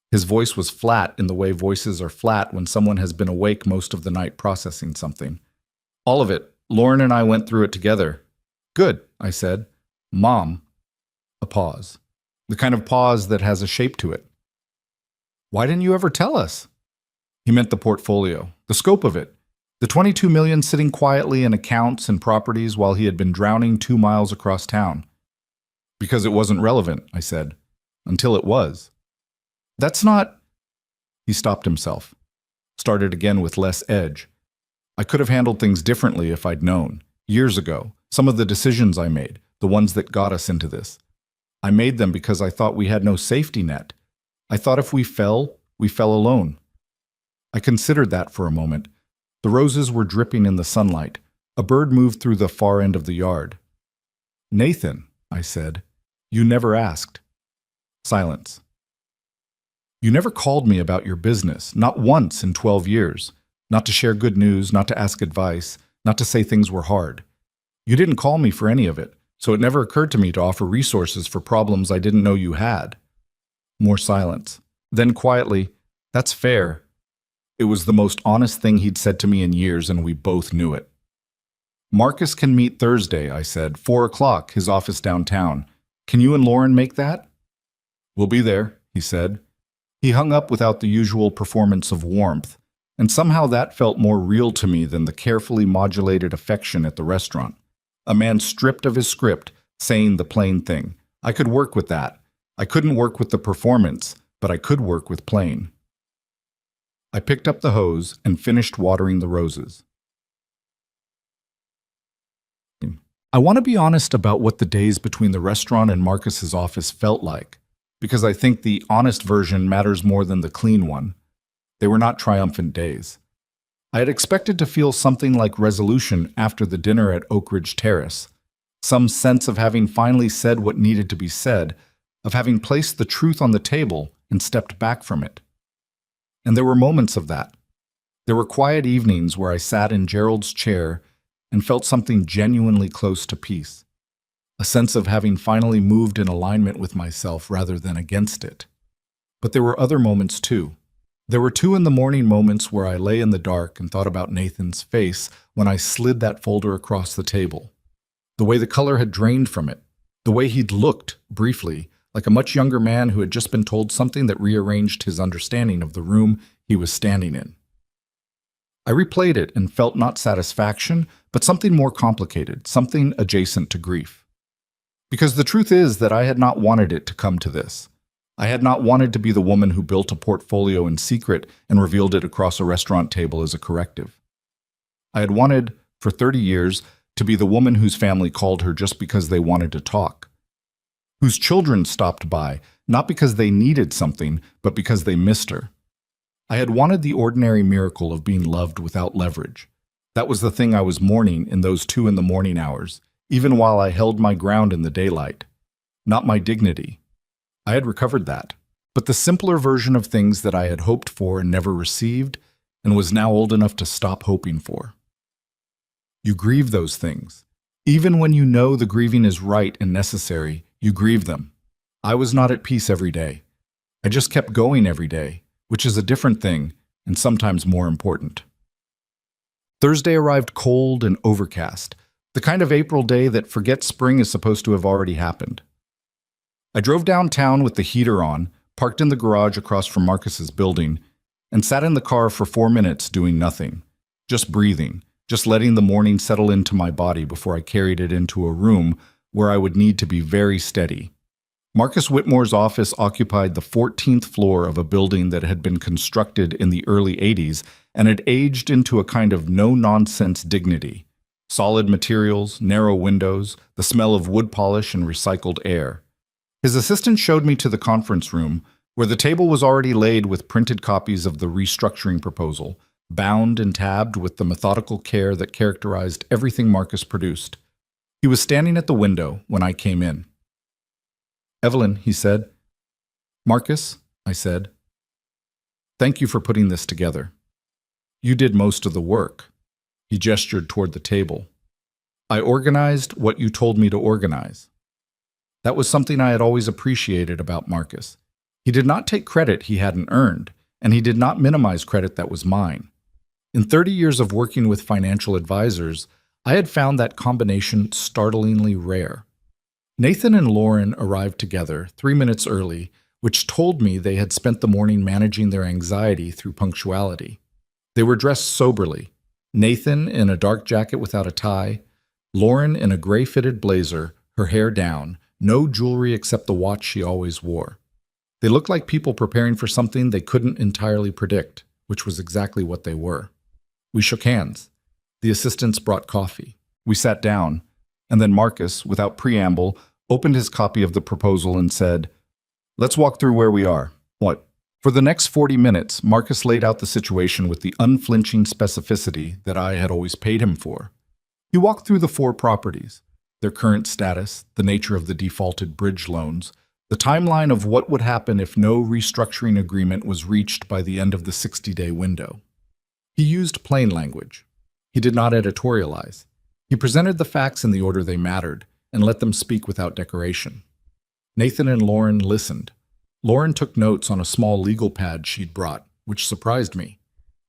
His voice was flat in the way voices are flat when someone has been awake most of the night processing something. All of it. Lauren and I went through it together. Good, I said. Mom. A pause. The kind of pause that has a shape to it. Why didn't you ever tell us? He meant the portfolio, the scope of it. The $22 million sitting quietly in accounts and properties while he had been drowning 2 miles across town. Because it wasn't relevant, I said. Until it was. That's not... He stopped himself. Started again with less edge. I could have handled things differently if I'd known. Years ago, some of the decisions I made, the ones that got us into this. I made them because I thought we had no safety net. I thought if we fell alone. I considered that for a moment. The roses were dripping in the sunlight. A bird moved through the far end of the yard. Nathan, I said, you never asked. Silence. You never called me about your business, not once in 12 years. Not to share good news, not to ask advice, not to say things were hard. You didn't call me for any of it, so it never occurred to me to offer resources for problems I didn't know you had. More silence. Then quietly, that's fair. It was the most honest thing he'd said to me in years, and we both knew it. Marcus can meet Thursday, I said, 4 o'clock, his office downtown. Can you and Lauren make that? We'll be there, he said. He hung up without the usual performance of warmth, and somehow that felt more real to me than the carefully modulated affection at the restaurant. A man stripped of his script, saying the plain thing. I could work with that. I couldn't work with the performance, but I could work with plain. I picked up the hose and finished watering the roses. I want to be honest about what the days between the restaurant and Marcus's office felt like, because I think the honest version matters more than the clean one. They were not triumphant days. I had expected to feel something like resolution after the dinner at Oak Ridge Terrace, some sense of having finally said what needed to be said, of having placed the truth on the table and stepped back from it. And there were moments of that. There were quiet evenings where I sat in Gerald's chair and felt something genuinely close to peace, a sense of having finally moved in alignment with myself rather than against it. But there were other moments too. There were 2 in the morning moments where I lay in the dark and thought about Nathan's face when I slid that folder across the table. The way the color had drained from it. The way he'd looked, briefly, like a much younger man who had just been told something that rearranged his understanding of the room he was standing in. I replayed it and felt not satisfaction, but something more complicated, something adjacent to grief. Because the truth is that I had not wanted it to come to this. I had not wanted to be the woman who built a portfolio in secret and revealed it across a restaurant table as a corrective. I had wanted, for 30 years, to be the woman whose family called her just because they wanted to talk. Whose children stopped by, not because they needed something, but because they missed her. I had wanted the ordinary miracle of being loved without leverage. That was the thing I was mourning in those 2 in the morning hours, even while I held my ground in the daylight. Not my dignity. I had recovered that, but the simpler version of things that I had hoped for and never received, and was now old enough to stop hoping for. You grieve those things. Even when you know the grieving is right and necessary, you grieve them. I was not at peace every day. I just kept going every day, which is a different thing and sometimes more important. Thursday arrived cold and overcast, the kind of April day that forgets spring is supposed to have already happened. I drove downtown with the heater on, parked in the garage across from Marcus's building, and sat in the car for 4 minutes doing nothing, just breathing, just letting the morning settle into my body before I carried it into a room where I would need to be very steady. Marcus Whitmore's office occupied the 14th floor of a building that had been constructed in the early 80s and had aged into a kind of no-nonsense dignity. Solid materials, narrow windows, the smell of wood polish and recycled air. His assistant showed me to the conference room, where the table was already laid with printed copies of the restructuring proposal, bound and tabbed with the methodical care that characterized everything Marcus produced. He was standing at the window when I came in. "Evelyn," he said. "Marcus," I said. "Thank you for putting this together. You did most of the work." He gestured toward the table. "I organized what you told me to organize." That was something I had always appreciated about Marcus. He did not take credit he hadn't earned, and he did not minimize credit that was mine. In 30 years of working with financial advisors, I had found that combination startlingly rare. Nathan and Lauren arrived together 3 minutes early, which told me they had spent the morning managing their anxiety through punctuality. They were dressed soberly, Nathan in a dark jacket without a tie, Lauren in a gray-fitted blazer, her hair down, no jewelry except the watch she always wore. They looked like people preparing for something they couldn't entirely predict, which was exactly what they were. We shook hands. The assistants brought coffee. We sat down, and then Marcus, without preamble, opened his copy of the proposal and said, "Let's walk through where we are." What? For the next 40 minutes, Marcus laid out the situation with the unflinching specificity that I had always paid him for. He walked through the 4 properties, their current status, the nature of the defaulted bridge loans, the timeline of what would happen if no restructuring agreement was reached by the end of the 60-day window. He used plain language. He did not editorialize. He presented the facts in the order they mattered and let them speak without decoration. Nathan and Lauren listened. Lauren took notes on a small legal pad she'd brought, which surprised me.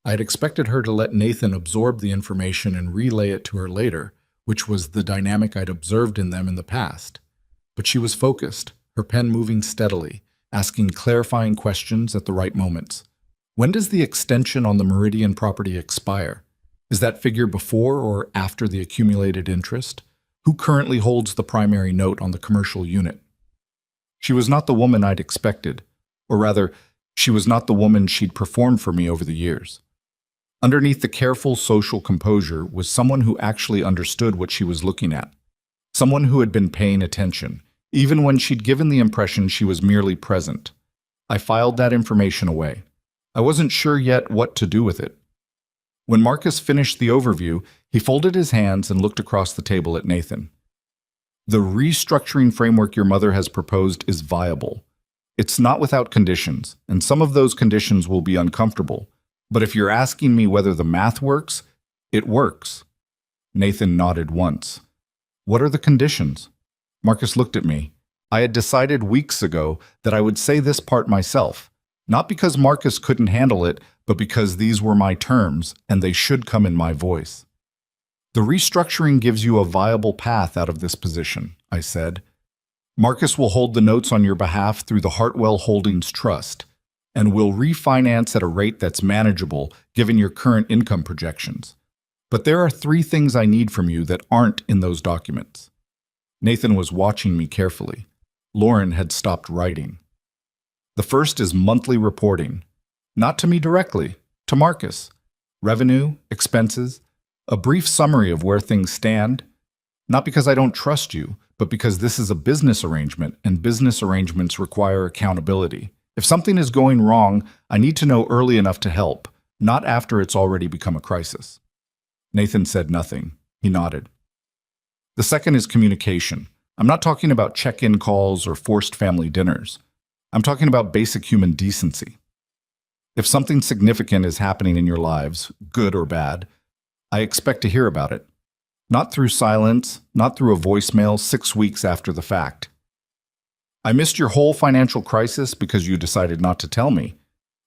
I had expected her to let Nathan absorb the information and relay it to her later, which was the dynamic I'd observed in them in the past. But she was focused, her pen moving steadily, asking clarifying questions at the right moments. When does the extension on the Meridian property expire? Is that figure before or after the accumulated interest? Who currently holds the primary note on the commercial unit? She was not the woman I'd expected, or rather, she was not the woman she'd performed for me over the years. Underneath the careful social composure was someone who actually understood what she was looking at, someone who had been paying attention, even when she'd given the impression she was merely present. I filed that information away. I wasn't sure yet what to do with it. When Marcus finished the overview, he folded his hands and looked across the table at Nathan. "The restructuring framework your mother has proposed is viable. It's not without conditions, and some of those conditions will be uncomfortable. But if you're asking me whether the math works, it works." Nathan nodded once. "What are the conditions?" Marcus looked at me. I had decided weeks ago that I would say this part myself, not because Marcus couldn't handle it, but because these were my terms, and they should come in my voice. "The restructuring gives you a viable path out of this position," I said. "Marcus will hold the notes on your behalf through the Hartwell Holdings Trust, and will refinance at a rate that's manageable given your current income projections. But there are 3 things I need from you that aren't in those documents." Nathan was watching me carefully. Lauren had stopped writing. "The first is monthly reporting. Not to me directly, to Marcus. Revenue, expenses, a brief summary of where things stand. Not because I don't trust you, but because this is a business arrangement, and business arrangements require accountability. If something is going wrong, I need to know early enough to help, not after it's already become a crisis." Nathan said nothing. He nodded. "The second is communication. I'm not talking about check-in calls or forced family dinners. I'm talking about basic human decency. If something significant is happening in your lives, good or bad, I expect to hear about it. Not through silence, not through a voicemail 6 weeks after the fact. I missed your whole financial crisis because you decided not to tell me.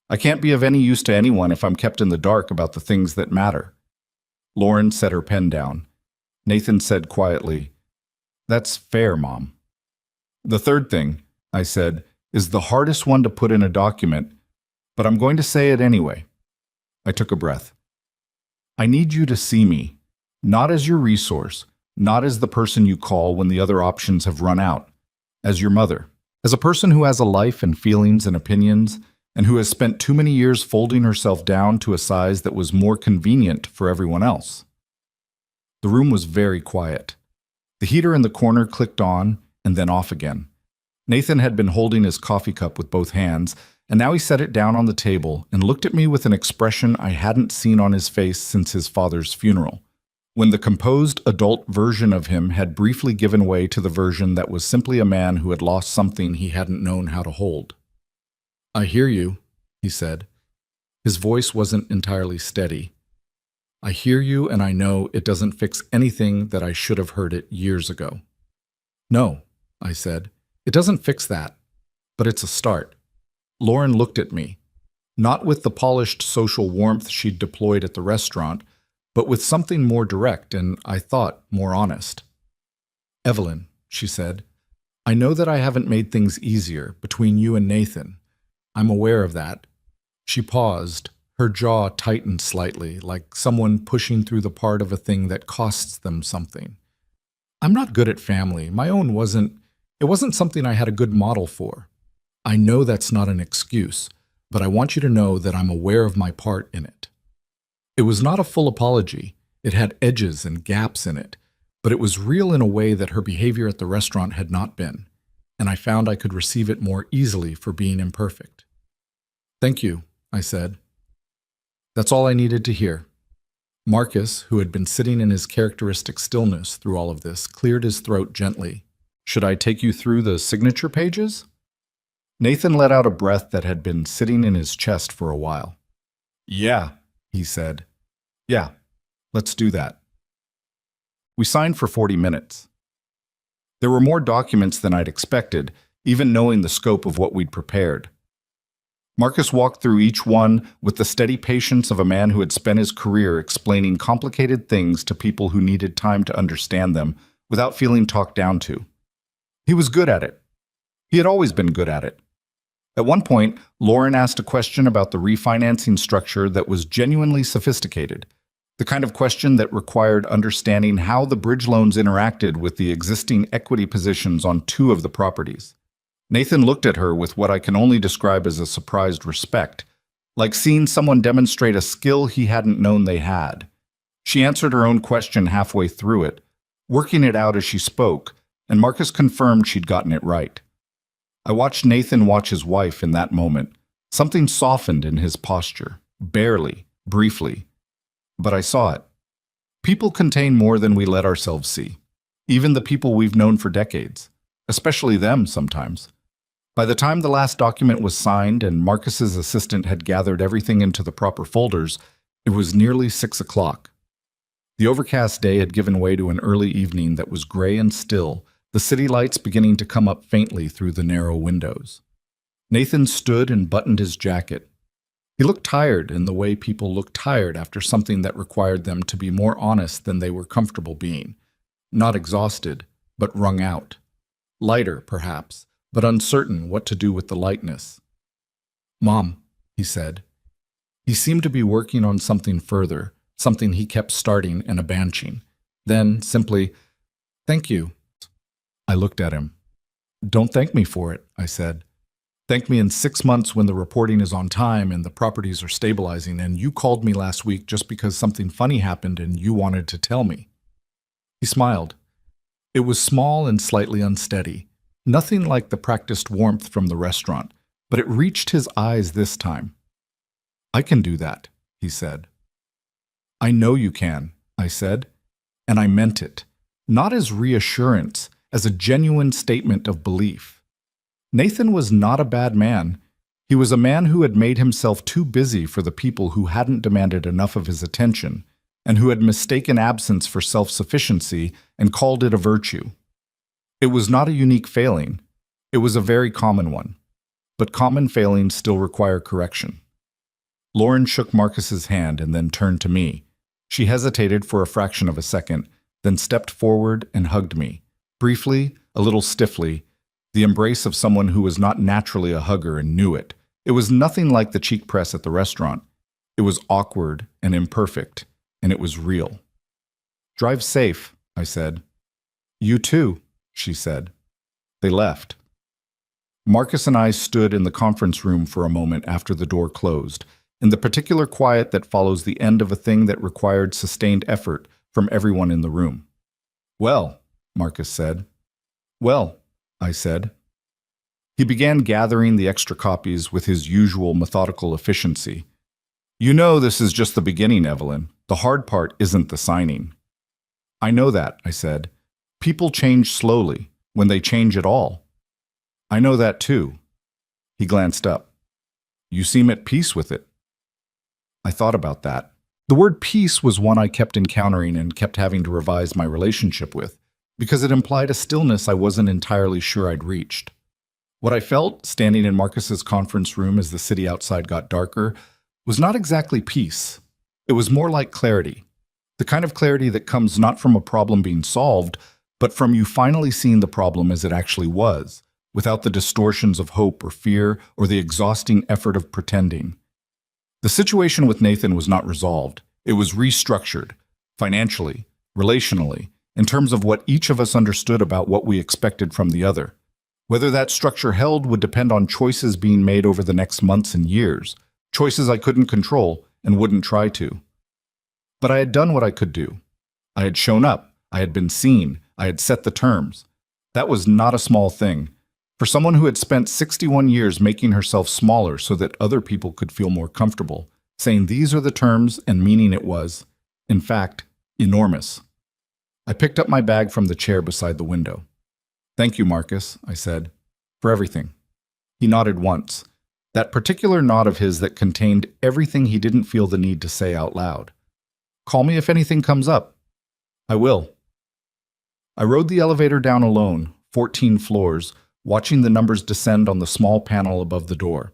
I can't be of any use to anyone if I'm kept in the dark about the things that matter. Lauren set her pen down. Nathan said quietly, "That's fair, Mom." "The third thing," I said, "is the hardest one to put in a document, but I'm going to say it anyway." I took a breath. "I need you to see me, not as your resource, not as the person you call when the other options have run out, as your mother, as a person who has a life and feelings and opinions, and who has spent too many years folding herself down to a size that was more convenient for everyone else." The room was very quiet. The heater in the corner clicked on and then off again. Nathan had been holding his coffee cup with both hands, and now he set it down on the table and looked at me with an expression I hadn't seen on his face since his father's funeral, when the composed adult version of him had briefly given way to the version that was simply a man who had lost something he hadn't known how to hold. "I hear you," he said. His voice wasn't entirely steady. "I hear you, and I know it doesn't fix anything that I should have heard it years ago." "No," I said, "it doesn't fix that, but it's a start." Lauren looked at me, not with the polished social warmth she'd deployed at the restaurant, but with something more direct and, I thought, more honest. "Evelyn," she said, "I know that I haven't made things easier between you and Nathan. I'm aware of that." She paused, her jaw tightened slightly, like someone pushing through the part of a thing that costs them something. "I'm not good at family. My own wasn't something I had a good model for. I know that's not an excuse, but I want you to know that I'm aware of my part in it." It was not a full apology. It had edges and gaps in it, but it was real in a way that her behavior at the restaurant had not been, and I found I could receive it more easily for being imperfect. "Thank you," I said. That's all I needed to hear. Marcus, who had been sitting in his characteristic stillness through all of this, cleared his throat gently. "Should I take you through the signature pages?" Nathan let out a breath that had been sitting in his chest for a while. "Yeah," he said. "Yeah, let's do that." We signed for 40 minutes. There were more documents than I'd expected, even knowing the scope of what we'd prepared. Marcus walked through each one with the steady patience of a man who had spent his career explaining complicated things to people who needed time to understand them without feeling talked down to. He was good at it. He had always been good at it. At one point, Lauren asked a question about the refinancing structure that was genuinely sophisticated, the kind of question that required understanding how the bridge loans interacted with the existing equity positions on two of the properties. Nathan looked at her with what I can only describe as a surprised respect, like seeing someone demonstrate a skill he hadn't known they had. She answered her own question halfway through it, working it out as she spoke, and Marcus confirmed she'd gotten it right. I watched Nathan watch his wife in that moment. Something softened in his posture, barely, briefly. But I saw it. People contain more than we let ourselves see, even the people we've known for decades, especially them sometimes. By the time the last document was signed and Marcus's assistant had gathered everything into the proper folders, it was nearly 6 o'clock. The overcast day had given way to an early evening that was gray and still, the city lights beginning to come up faintly through the narrow windows. Nathan stood and buttoned his jacket. He looked tired in the way people look tired after something that required them to be more honest than they were comfortable being. Not exhausted, but wrung out. Lighter, perhaps, but uncertain what to do with the lightness. "Mom," he said. He seemed to be working on something further, something he kept starting and abandoning. Then, simply, "Thank you." I looked at him. "Don't thank me for it," I said. "Thank me in 6 months when the reporting is on time and the properties are stabilizing, and you called me last week just because something funny happened and you wanted to tell me." He smiled. It was small and slightly unsteady, nothing like the practiced warmth from the restaurant, but it reached his eyes this time. "I can do that," he said. "I know you can," I said, and I meant it, not as reassurance, as a genuine statement of belief. Nathan was not a bad man. He was a man who had made himself too busy for the people who hadn't demanded enough of his attention, and who had mistaken absence for self-sufficiency and called it a virtue. It was not a unique failing. It was a very common one. But common failings still require correction. Lauren shook Marcus's hand and then turned to me. She hesitated for a fraction of a second, then stepped forward and hugged me. Briefly, a little stiffly, the embrace of someone who was not naturally a hugger and knew it. It was nothing like the cheek press at the restaurant. It was awkward and imperfect, and it was real. "Drive safe," I said. "You too," she said. They left. Marcus and I stood in the conference room for a moment after the door closed, in the particular quiet that follows the end of a thing that required sustained effort from everyone in the room. "Well," Marcus said. "Well," I said. He began gathering the extra copies with his usual methodical efficiency. "You know this is just the beginning, Evelyn. The hard part isn't the signing." "I know that," I said. "People change slowly, when they change at all." "I know that too." He glanced up. "You seem at peace with it." I thought about that. The word peace was one I kept encountering and kept having to revise my relationship with, because it implied a stillness I wasn't entirely sure I'd reached. What I felt, standing in Marcus's conference room as the city outside got darker, was not exactly peace. It was more like clarity. The kind of clarity that comes not from a problem being solved, but from you finally seeing the problem as it actually was, without the distortions of hope or fear or the exhausting effort of pretending. The situation with Nathan was not resolved. It was restructured, financially, relationally, in terms of what each of us understood about what we expected from the other. Whether that structure held would depend on choices being made over the next months and years, choices I couldn't control and wouldn't try to. But I had done what I could do. I had shown up, I had been seen, I had set the terms. That was not a small thing. For someone who had spent 61 years making herself smaller so that other people could feel more comfortable, saying these are the terms and meaning it was, in fact, enormous. I picked up my bag from the chair beside the window. "Thank you, Marcus," I said, "for everything." He nodded once, that particular nod of his that contained everything he didn't feel the need to say out loud. "Call me if anything comes up." "I will." I rode the elevator down alone, 14 floors, watching the numbers descend on the small panel above the door.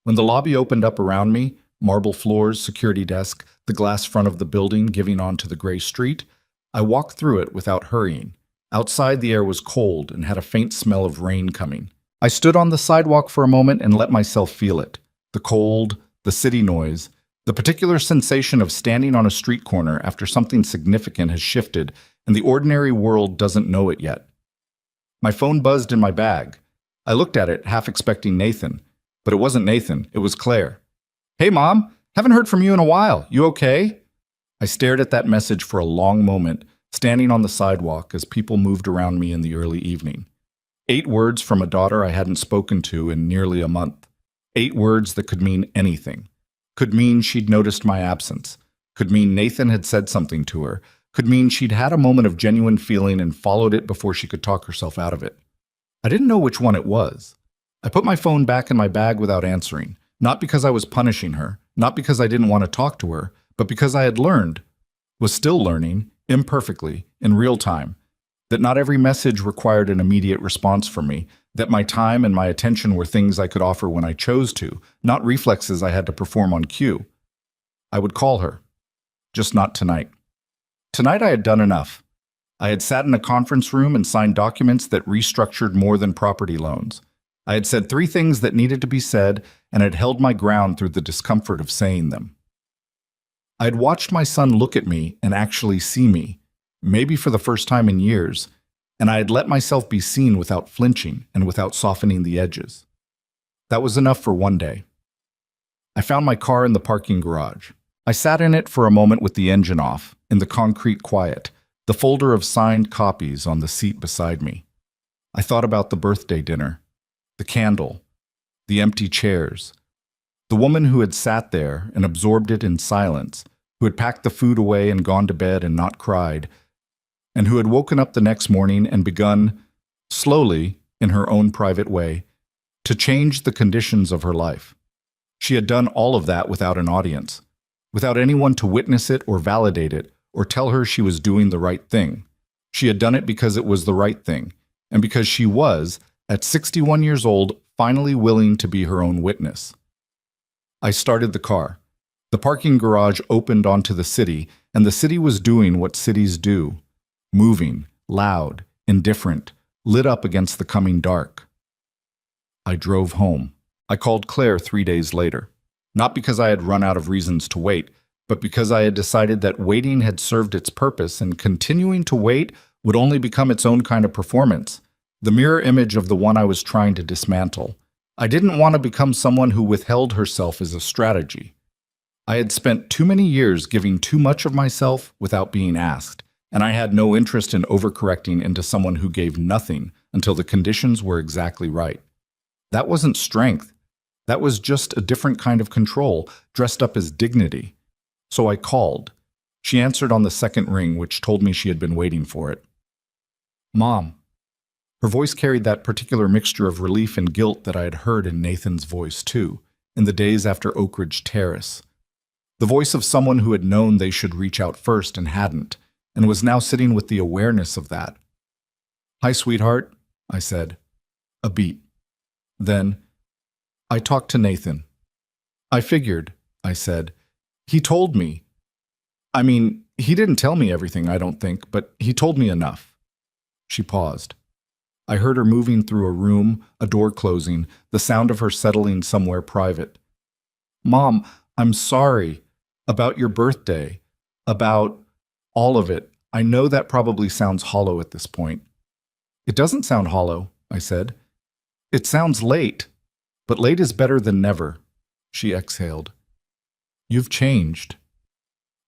When the lobby opened up around me, marble floors, security desk, the glass front of the building giving onto the gray street, I walked through it without hurrying. Outside, the air was cold and had a faint smell of rain coming. I stood on the sidewalk for a moment and let myself feel it. The cold, the city noise, the particular sensation of standing on a street corner after something significant has shifted and the ordinary world doesn't know it yet. My phone buzzed in my bag. I looked at it, half expecting Nathan. But it wasn't Nathan, it was Claire. "Hey, Mom, haven't heard from you in a while. You okay?" I stared at that message for a long moment, standing on the sidewalk as people moved around me in the early evening. 8 words from a daughter I hadn't spoken to in nearly a month. 8 words that could mean anything. Could mean she'd noticed my absence. Could mean Nathan had said something to her. Could mean she'd had a moment of genuine feeling and followed it before she could talk herself out of it. I didn't know which one it was. I put my phone back in my bag without answering, not because I was punishing her, not because I didn't want to talk to her, but because I had learned, was still learning, imperfectly, in real time, that not every message required an immediate response from me, that my time and my attention were things I could offer when I chose to, not reflexes I had to perform on cue. I would call her, just not tonight. Tonight I had done enough. I had sat in a conference room and signed documents that restructured more than property loans. I had said 3 things that needed to be said and had held my ground through the discomfort of saying them. I had watched my son look at me and actually see me, maybe for the first time in years, and I had let myself be seen without flinching and without softening the edges. That was enough for one day. I found my car in the parking garage. I sat in it for a moment with the engine off, in the concrete quiet, the folder of signed copies on the seat beside me. I thought about the birthday dinner, the candle, the empty chairs, the woman who had sat there and absorbed it in silence, who had packed the food away and gone to bed and not cried, and who had woken up the next morning and begun, slowly, in her own private way, to change the conditions of her life. She had done all of that without an audience, without anyone to witness it or validate it or tell her she was doing the right thing. She had done it because it was the right thing, and because she was, at 61 years old, finally willing to be her own witness. I started the car. The parking garage opened onto the city, and the city was doing what cities do: moving, loud, indifferent, lit up against the coming dark. I drove home. I called Claire 3 days later, not because I had run out of reasons to wait, but because I had decided that waiting had served its purpose and continuing to wait would only become its own kind of performance, the mirror image of the one I was trying to dismantle. I didn't want to become someone who withheld herself as a strategy. I had spent too many years giving too much of myself without being asked, and I had no interest in overcorrecting into someone who gave nothing until the conditions were exactly right. That wasn't strength. That was just a different kind of control, dressed up as dignity. So I called. She answered on the second ring, which told me she had been waiting for it. Mom. Her voice carried that particular mixture of relief and guilt that I had heard in Nathan's voice, too, in the days after Oak Ridge Terrace. The voice of someone who had known they should reach out first and hadn't, and was now sitting with the awareness of that. Hi, sweetheart, I said. A beat. Then, I talked to Nathan. I figured, I said. He told me. I mean, he didn't tell me everything, I don't think, but he told me enough. She paused. I heard her moving through a room, a door closing, the sound of her settling somewhere private. Mom, I'm sorry. About your birthday. About all of it. I know that probably sounds hollow at this point. It doesn't sound hollow, I said. It sounds late, but late is better than never, she exhaled. You've changed.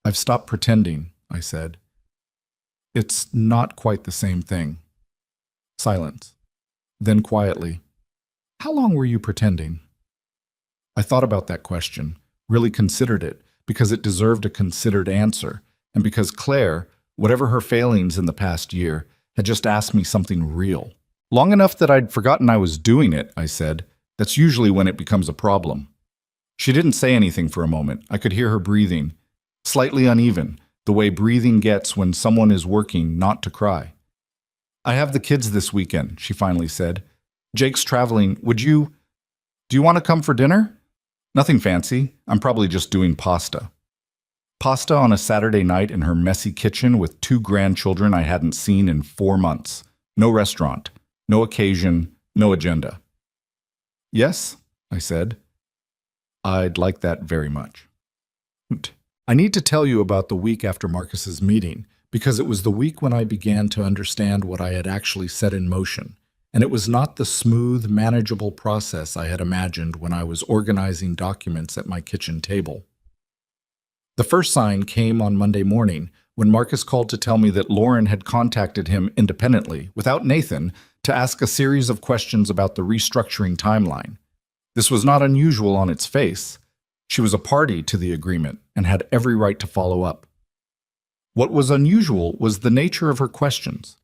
I've stopped pretending, I said. It's not quite the same thing. Silence. Then quietly, how long were you pretending? I thought about that question, really considered it, because it deserved a considered answer, and because Claire, whatever her failings in the past year, had just asked me something real. Long enough that I'd forgotten I was doing it, I said. That's usually when it becomes a problem. She didn't say anything for a moment. I could hear her breathing, slightly uneven, the way breathing gets when someone is working not to cry. I have the kids this weekend, she finally said. Jake's traveling. Do you want to come for dinner? Nothing fancy. I'm probably just doing pasta. Pasta on a Saturday night in her messy kitchen with 2 grandchildren I hadn't seen in 4 months. No restaurant, no occasion, no agenda. Yes, I said. I'd like that very much. I need to tell you about the week after Marcus's meeting, because it was the week when I began to understand what I had actually set in motion, and it was not the smooth, manageable process I had imagined when I was organizing documents at my kitchen table. The first sign came on Monday morning, when Marcus called to tell me that Lauren had contacted him independently, without Nathan, to ask a series of questions about the restructuring timeline. This was not unusual on its face. She was a party to the agreement and had every right to follow up. What was unusual was the nature of her questions.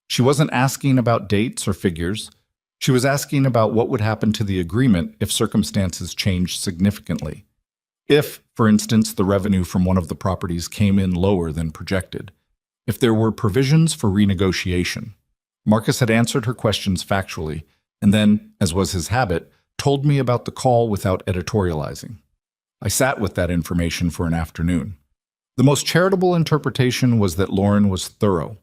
She wasn't asking about dates or figures. She was asking about what would happen to the agreement if circumstances changed significantly. If, for instance, the revenue from one of the properties came in lower than projected. If there were provisions for renegotiation. Marcus had answered her questions factually, and then, as was his habit, told me about the call without editorializing. I sat with that information for an afternoon. The most charitable interpretation was that Lauren was thorough,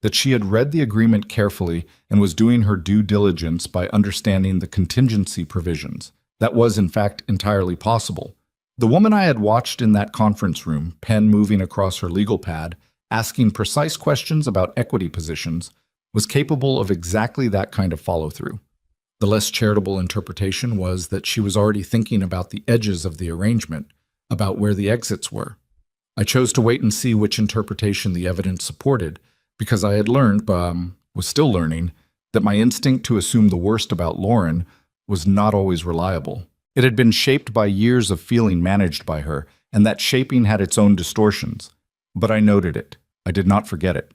that she had read the agreement carefully and was doing her due diligence by understanding the contingency provisions. That was, in fact, entirely possible. The woman I had watched in that conference room, pen moving across her legal pad, asking precise questions about equity positions, was capable of exactly that kind of follow-through. The less charitable interpretation was that she was already thinking about the edges of the arrangement, about where the exits were. I chose to wait and see which interpretation the evidence supported, because I had learned, was still learning, that my instinct to assume the worst about Lauren was not always reliable. It had been shaped by years of feeling managed by her, and that shaping had its own distortions. But I noted it. I did not forget it.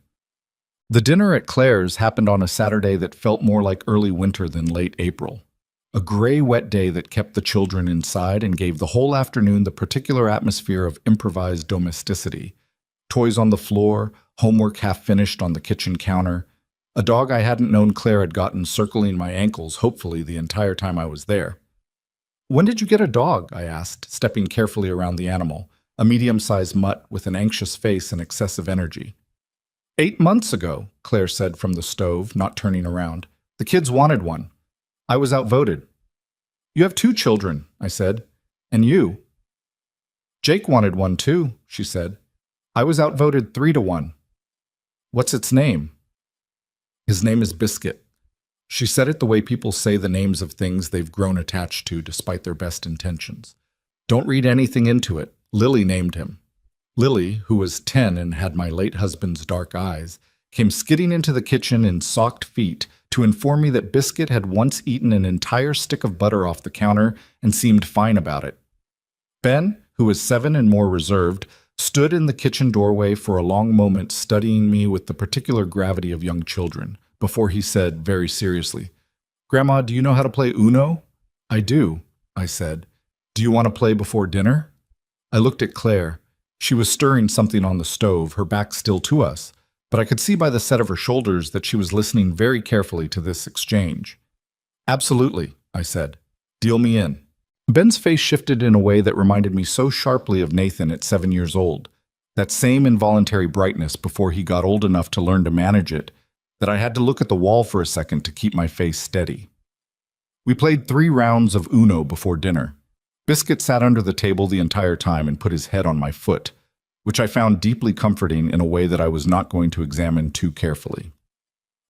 The dinner at Claire's happened on a Saturday that felt more like early winter than late April. A gray, wet day that kept the children inside and gave the whole afternoon the particular atmosphere of improvised domesticity. Toys on the floor, homework half finished on the kitchen counter. A dog I hadn't known Claire had gotten circling my ankles, hopefully the entire time I was there. When did you get a dog? I asked, stepping carefully around the animal, a medium-sized mutt with an anxious face and excessive energy. 8 months ago, Claire said from the stove, not turning around. The kids wanted one. I was outvoted. You have 2 children, I said. And you? Jake wanted one too, she said. I was outvoted 3-1. What's its name? His name is Biscuit. She said it the way people say the names of things they've grown attached to despite their best intentions. Don't read anything into it. Lily named him. Lily, who was 10 and had my late husband's dark eyes, came skidding into the kitchen in socked feet to inform me that Biscuit had once eaten an entire stick of butter off the counter and seemed fine about it. Ben, who was 7 and more reserved, stood in the kitchen doorway for a long moment studying me with the particular gravity of young children, before he said very seriously, Grandma, do you know how to play Uno? I do, I said. Do you want to play before dinner? I looked at Claire. She was stirring something on the stove, her back still to us, but I could see by the set of her shoulders that she was listening very carefully to this exchange. Absolutely, I said. Deal me in. Ben's face shifted in a way that reminded me so sharply of Nathan at 7 years old, that same involuntary brightness before he got old enough to learn to manage it, that I had to look at the wall for a second to keep my face steady. We played 3 rounds of Uno before dinner. Biscuit sat under the table the entire time and put his head on my foot, which I found deeply comforting in a way that I was not going to examine too carefully.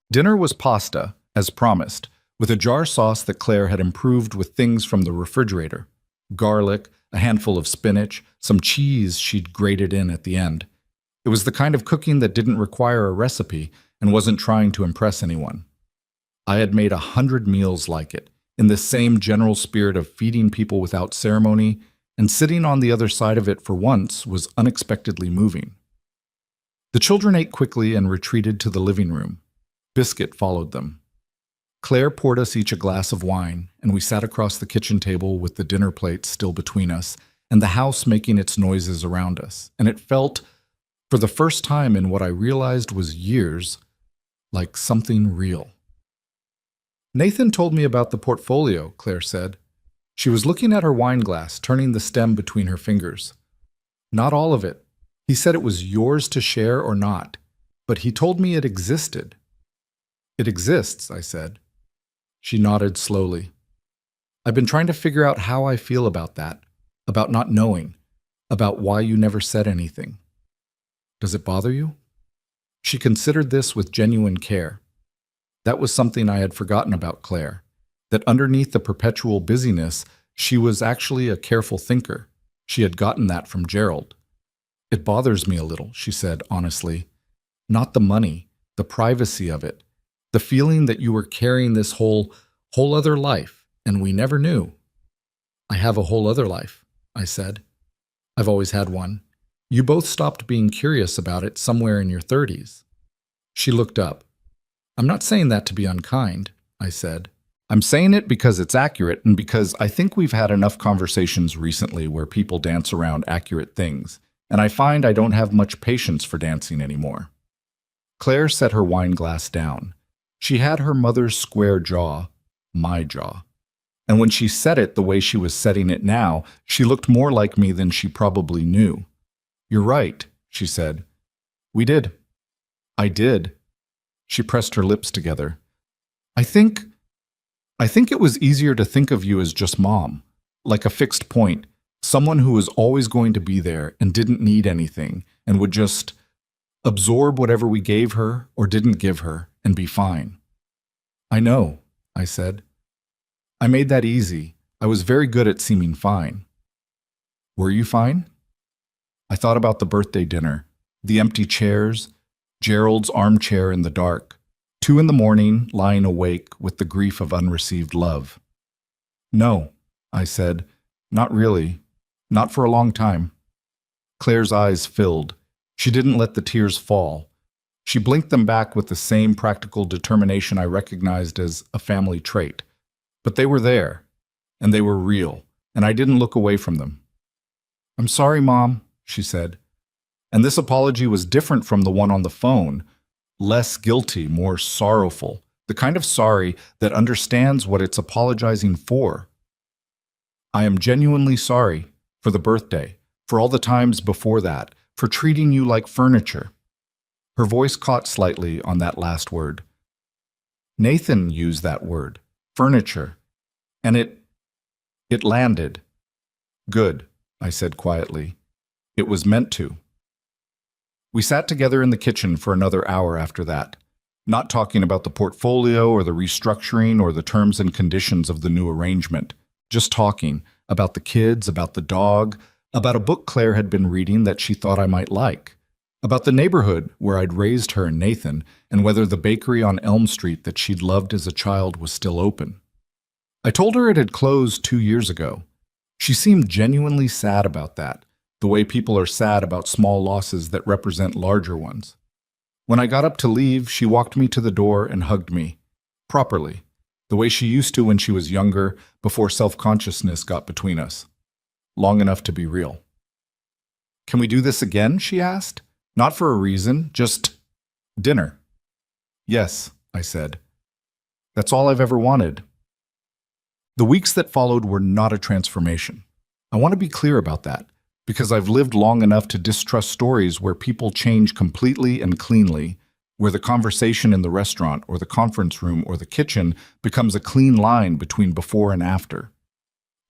Dinner was pasta, as promised, with a jar sauce that Claire had improved with things from the refrigerator. Garlic, a handful of spinach, some cheese she'd grated in at the end. It was the kind of cooking that didn't require a recipe and wasn't trying to impress anyone. I had made 100 meals like it, in the same general spirit of feeding people without ceremony, and sitting on the other side of it for once was unexpectedly moving. The children ate quickly and retreated to the living room. Biscuit followed them. Claire poured us each a glass of wine, and we sat across the kitchen table with the dinner plates still between us, and the house making its noises around us, and it felt, for the first time in what I realized was years, like something real. Nathan told me about the portfolio, Claire said. She was looking at her wine glass, turning the stem between her fingers. Not all of it. He said it was yours to share or not, but he told me it existed. It exists, I said. She nodded slowly. I've been trying to figure out how I feel about that, about not knowing, about why you never said anything. Does it bother you? She considered this with genuine care. That was something I had forgotten about Claire, that underneath the perpetual busyness, she was actually a careful thinker. She had gotten that from Gerald. It bothers me a little, she said honestly. Not the money, the privacy of it, the feeling that you were carrying this whole other life, and we never knew. I have a whole other life, I said. I've always had one. You both stopped being curious about it somewhere in your 30s. She looked up. I'm not saying that to be unkind, I said. I'm saying it because it's accurate and because I think we've had enough conversations recently where people dance around accurate things, and I find I don't have much patience for dancing anymore. Claire set her wine glass down. She had her mother's square jaw, my jaw. And when she said it the way she was setting it now, she looked more like me than she probably knew. You're right, she said. We did. I did. She pressed her lips together. I think it was easier to think of you as just mom, like a fixed point, someone who was always going to be there and didn't need anything and would just absorb whatever we gave her or didn't give her and be fine. I know, I said. I made that easy. I was very good at seeming fine. Were you fine? I thought about the birthday dinner, the empty chairs, Gerald's armchair in the dark, 2 a.m, lying awake with the grief of unreceived love. No, I said, not really, not for a long time. Claire's eyes filled. She didn't let the tears fall. She blinked them back with the same practical determination I recognized as a family trait. But they were there, and they were real, and I didn't look away from them. I'm sorry, Mom, she said. And this apology was different from the one on the phone, less guilty, more sorrowful, the kind of sorry that understands what it's apologizing for. I am genuinely sorry for the birthday, For all the times before that, for treating you like furniture. Her voice caught slightly on that last word. Nathan used that word, furniture, and it landed. Good, I said quietly. It was meant to. We sat together in the kitchen for another hour after that, not talking about the portfolio or the restructuring or the terms and conditions of the new arrangement, just talking about the kids, about the dog, about a book Claire had been reading that she thought I might like, about the neighborhood where I'd raised her and Nathan, and whether the bakery on Elm Street that she'd loved as a child was still open. I told her it had closed 2 years ago. She seemed genuinely sad about that, the way people are sad about small losses that represent larger ones. When I got up to leave, she walked me to the door and hugged me, properly, the way she used to when she was younger, before self-consciousness got between us. Long enough to be real. Can we do this again? She asked. Not for a reason, just dinner. Yes, I said. That's all I've ever wanted. The weeks that followed were not a transformation. I want to be clear about that, because I've lived long enough to distrust stories where people change completely and cleanly, where the conversation in the restaurant or the conference room or the kitchen becomes a clean line between before and after.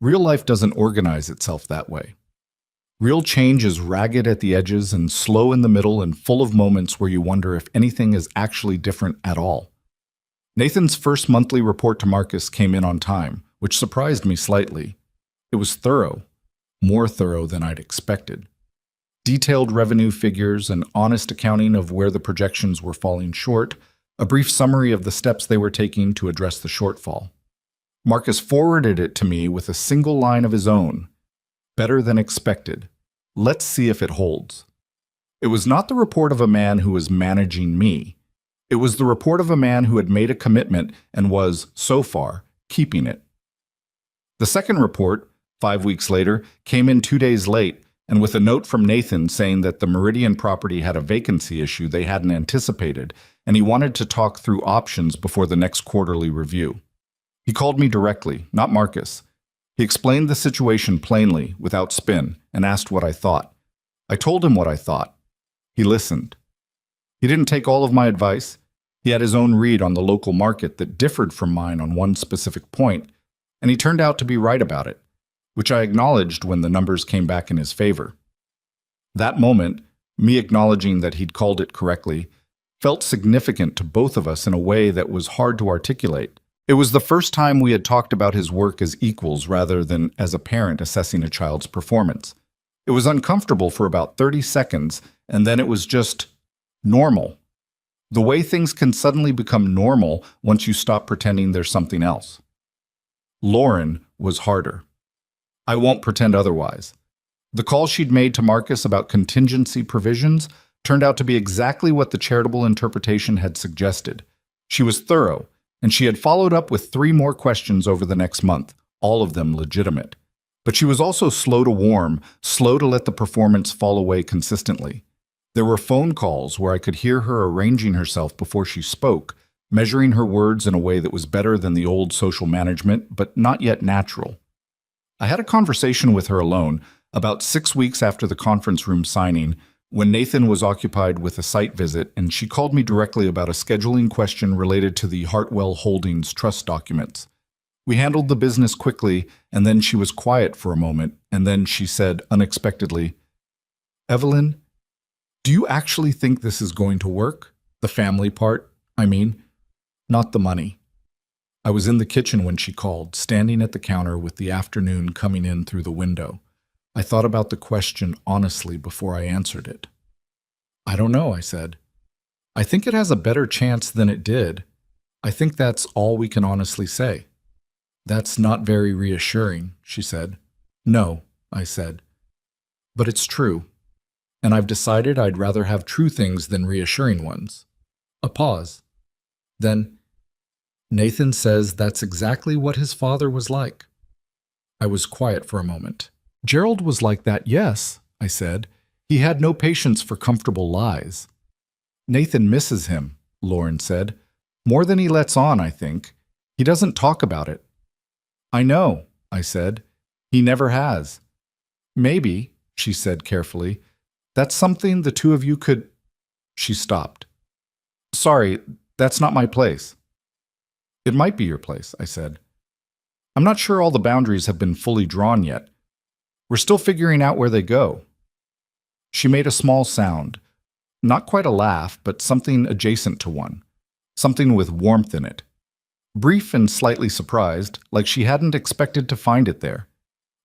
Real life doesn't organize itself that way. Real change is ragged at the edges and slow in the middle and full of moments where you wonder if anything is actually different at all. Nathan's first monthly report to Marcus came in on time, which surprised me slightly. It was thorough, more thorough than I'd expected. Detailed revenue figures, an honest accounting of where the projections were falling short, a brief summary of the steps they were taking to address the shortfall. Marcus forwarded it to me with a single line of his own. Better than expected. Let's see if it holds. It was not the report of a man who was managing me. It was the report of a man who had made a commitment and was, so far, keeping it. The second report, 5 weeks later, came in 2 days late, and with a note from Nathan saying that the Meridian property had a vacancy issue they hadn't anticipated, and he wanted to talk through options before the next quarterly review. He called me directly, not Marcus. He explained the situation plainly, without spin, and asked what I thought. I told him what I thought. He listened. He didn't take all of my advice. He had his own read on the local market that differed from mine on one specific point, and he turned out to be right about it, which I acknowledged when the numbers came back in his favor. That moment, me acknowledging that he'd called it correctly, felt significant to both of us in a way that was hard to articulate. It was the first time we had talked about his work as equals rather than as a parent assessing a child's performance. It was uncomfortable for about 30 seconds, and then it was just normal. The way things can suddenly become normal once you stop pretending there's something else. Lauren was harder. I won't pretend otherwise. The call she'd made to Marcus about contingency provisions turned out to be exactly what the charitable interpretation had suggested. She was thorough, and she had followed up with 3 more questions over the next month, all of them legitimate. But she was also slow to warm, slow to let the performance fall away consistently. There were phone calls where I could hear her arranging herself before she spoke, measuring her words in a way that was better than the old social management, but not yet natural. I had a conversation with her alone, about 6 weeks after the conference room signing, when Nathan was occupied with a site visit, and she called me directly about a scheduling question related to the Hartwell Holdings trust documents. We handled the business quickly, and then she was quiet for a moment, and then she said unexpectedly, "Evelyn, do you actually think this is going to work? The family part, I mean, not the money." I was in the kitchen when she called, standing at the counter with the afternoon coming in through the window. I thought about the question honestly before I answered it. "I don't know," I said. "I think it has a better chance than it did. I think that's all we can honestly say." "That's not very reassuring," she said. "No," I said. "But it's true. And I've decided I'd rather have true things than reassuring ones." A pause. Then, "Nathan says that's exactly what his father was like." I was quiet for a moment. "Gerald was like that, yes," I said. "He had no patience for comfortable lies." "Nathan misses him," Lauren said. "More than he lets on, I think. He doesn't talk about it." "I know," I said. "He never has." "Maybe," she said carefully. That's something the two of you could. She stopped. Sorry, that's not my place. It might be your place, I said. I'm not sure all the boundaries have been fully drawn yet. We're still figuring out where they go. She made a small sound. Not quite a laugh, but something adjacent to one. Something with warmth in it. Brief and slightly surprised, like she hadn't expected to find it there.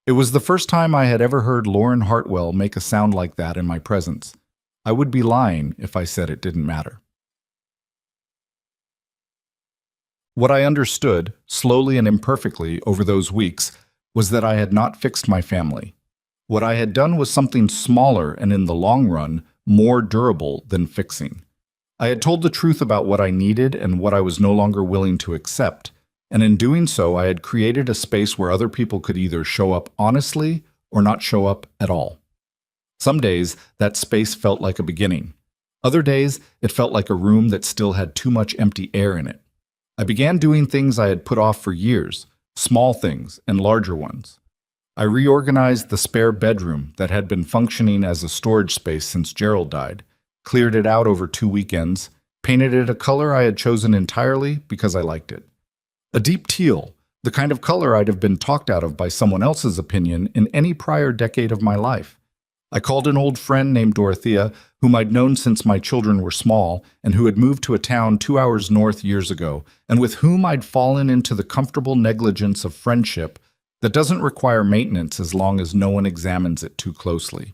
It was the first time I had ever heard Lauren Hartwell make a sound like that in my presence. I would be lying if I said it didn't matter. What I understood, slowly and imperfectly over those weeks, was that I had not fixed my family. What I had done was something smaller and, in the long run, more durable than fixing. I had told the truth about what I needed and what I was no longer willing to accept, and in doing so I had created a space where other people could either show up honestly or not show up at all. Some days, that space felt like a beginning. Other days, it felt like a room that still had too much empty air in it. I began doing things I had put off for years, small things and larger ones. I reorganized the spare bedroom that had been functioning as a storage space since Gerald died, cleared it out over 2 weekends, painted it a color I had chosen entirely because I liked it. A deep teal, the kind of color I'd have been talked out of by someone else's opinion in any prior decade of my life. I called an old friend named Dorothea, whom I'd known since my children were small and who had moved to a town 2 hours north years ago, and with whom I'd fallen into the comfortable negligence of friendship that doesn't require maintenance as long as no one examines it too closely.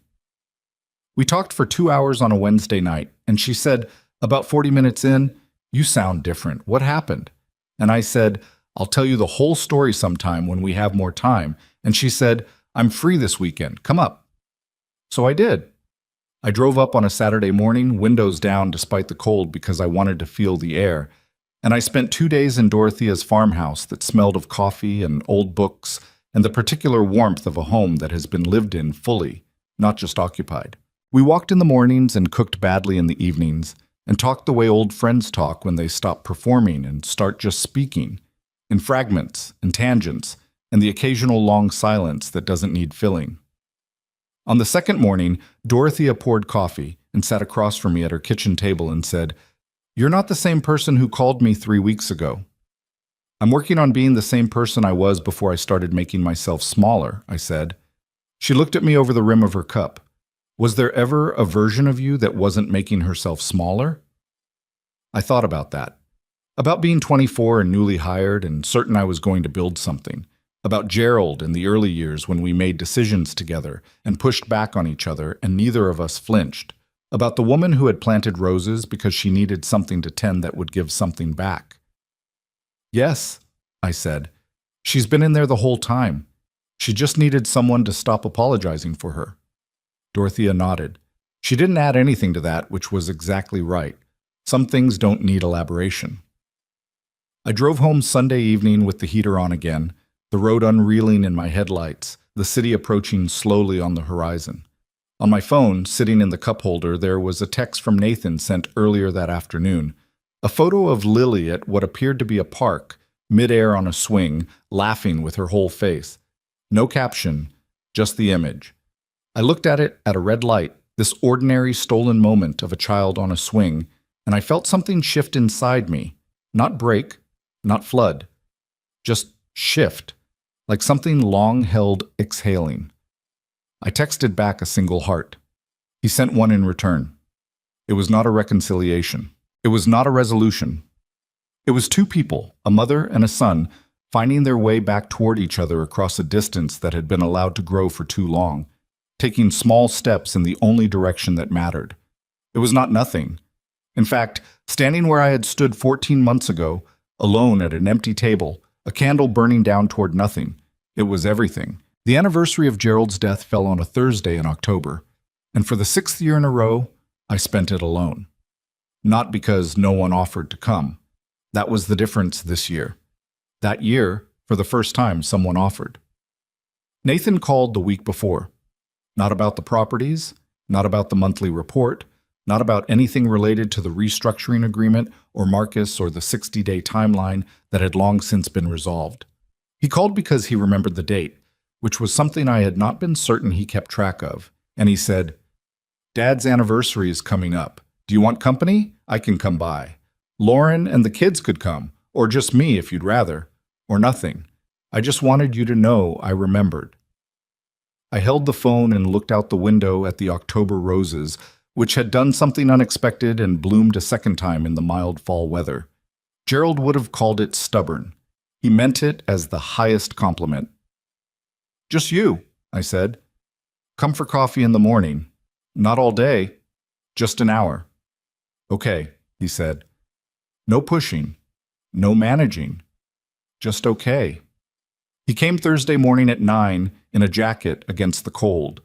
We talked for 2 hours on a Wednesday night, and she said, about 40 minutes in, "You sound different. What happened?" And I said, "I'll tell you the whole story sometime when we have more time." And she said, "I'm free this weekend. Come up." So I did. I drove up on a Saturday morning, windows down despite the cold because I wanted to feel the air, and I spent 2 days in Dorothea's farmhouse that smelled of coffee and old books and the particular warmth of a home that has been lived in fully, not just occupied. We walked in the mornings and cooked badly in the evenings, and talked the way old friends talk when they stop performing and start just speaking, in fragments and tangents, and the occasional long silence that doesn't need filling. On the second morning, Dorothea poured coffee and sat across from me at her kitchen table and said, "You're not the same person who called me 3 weeks ago." "I'm working on being the same person I was before I started making myself smaller," I said. She looked at me over the rim of her cup. "Was there ever a version of you that wasn't making herself smaller?" I thought about that. About being 24 and newly hired and certain I was going to build something. About Gerald in the early years when we made decisions together and pushed back on each other and neither of us flinched. About the woman who had planted roses because she needed something to tend that would give something back. "Yes," I said. "She's been in there the whole time. She just needed someone to stop apologizing for her." Dorothea nodded. She didn't add anything to that, which was exactly right. Some things don't need elaboration. I drove home Sunday evening with the heater on again, the road unreeling in my headlights, the city approaching slowly on the horizon. On my phone, sitting in the cup holder, there was a text from Nathan sent earlier that afternoon. A photo of Lily at what appeared to be a park, midair on a swing, laughing with her whole face. No caption, just the image. I looked at it at a red light, this ordinary stolen moment of a child on a swing, and I felt something shift inside me. Not break, not flood. Just shift, like something long-held exhaling. I texted back a single heart. He sent one in return. It was not a reconciliation. It was not a resolution. It was two people, a mother and a son, finding their way back toward each other across a distance that had been allowed to grow for too long, taking small steps in the only direction that mattered. It was not nothing. In fact, standing where I had stood 14 months ago, alone at an empty table, a candle burning down toward nothing, it was everything. The anniversary of Gerald's death fell on a Thursday in October, and for the 6th year in a row, I spent it alone. Not because no one offered to come. That was the difference this year. That year, for the first time, someone offered. Nathan called the week before. Not about the properties, not about the monthly report, not about anything related to the restructuring agreement or Marcus or the 60-day timeline that had long since been resolved. He called because he remembered the date, which was something I had not been certain he kept track of. and he said, "Dad's anniversary is coming up. Do you want company? I can come by. Lauren and the kids could come, or just me if you'd rather, or nothing. I just wanted you to know I remembered." I held the phone and looked out the window at the October roses, which had done something unexpected and bloomed a second time in the mild fall weather. Gerald would have called it stubborn. He meant it as the highest compliment. "Just you," I said. "Come for coffee in the morning. Not all day, just an hour." "Okay," he said. "No pushing, no managing, just okay." He came Thursday morning at 9 in a jacket against the cold,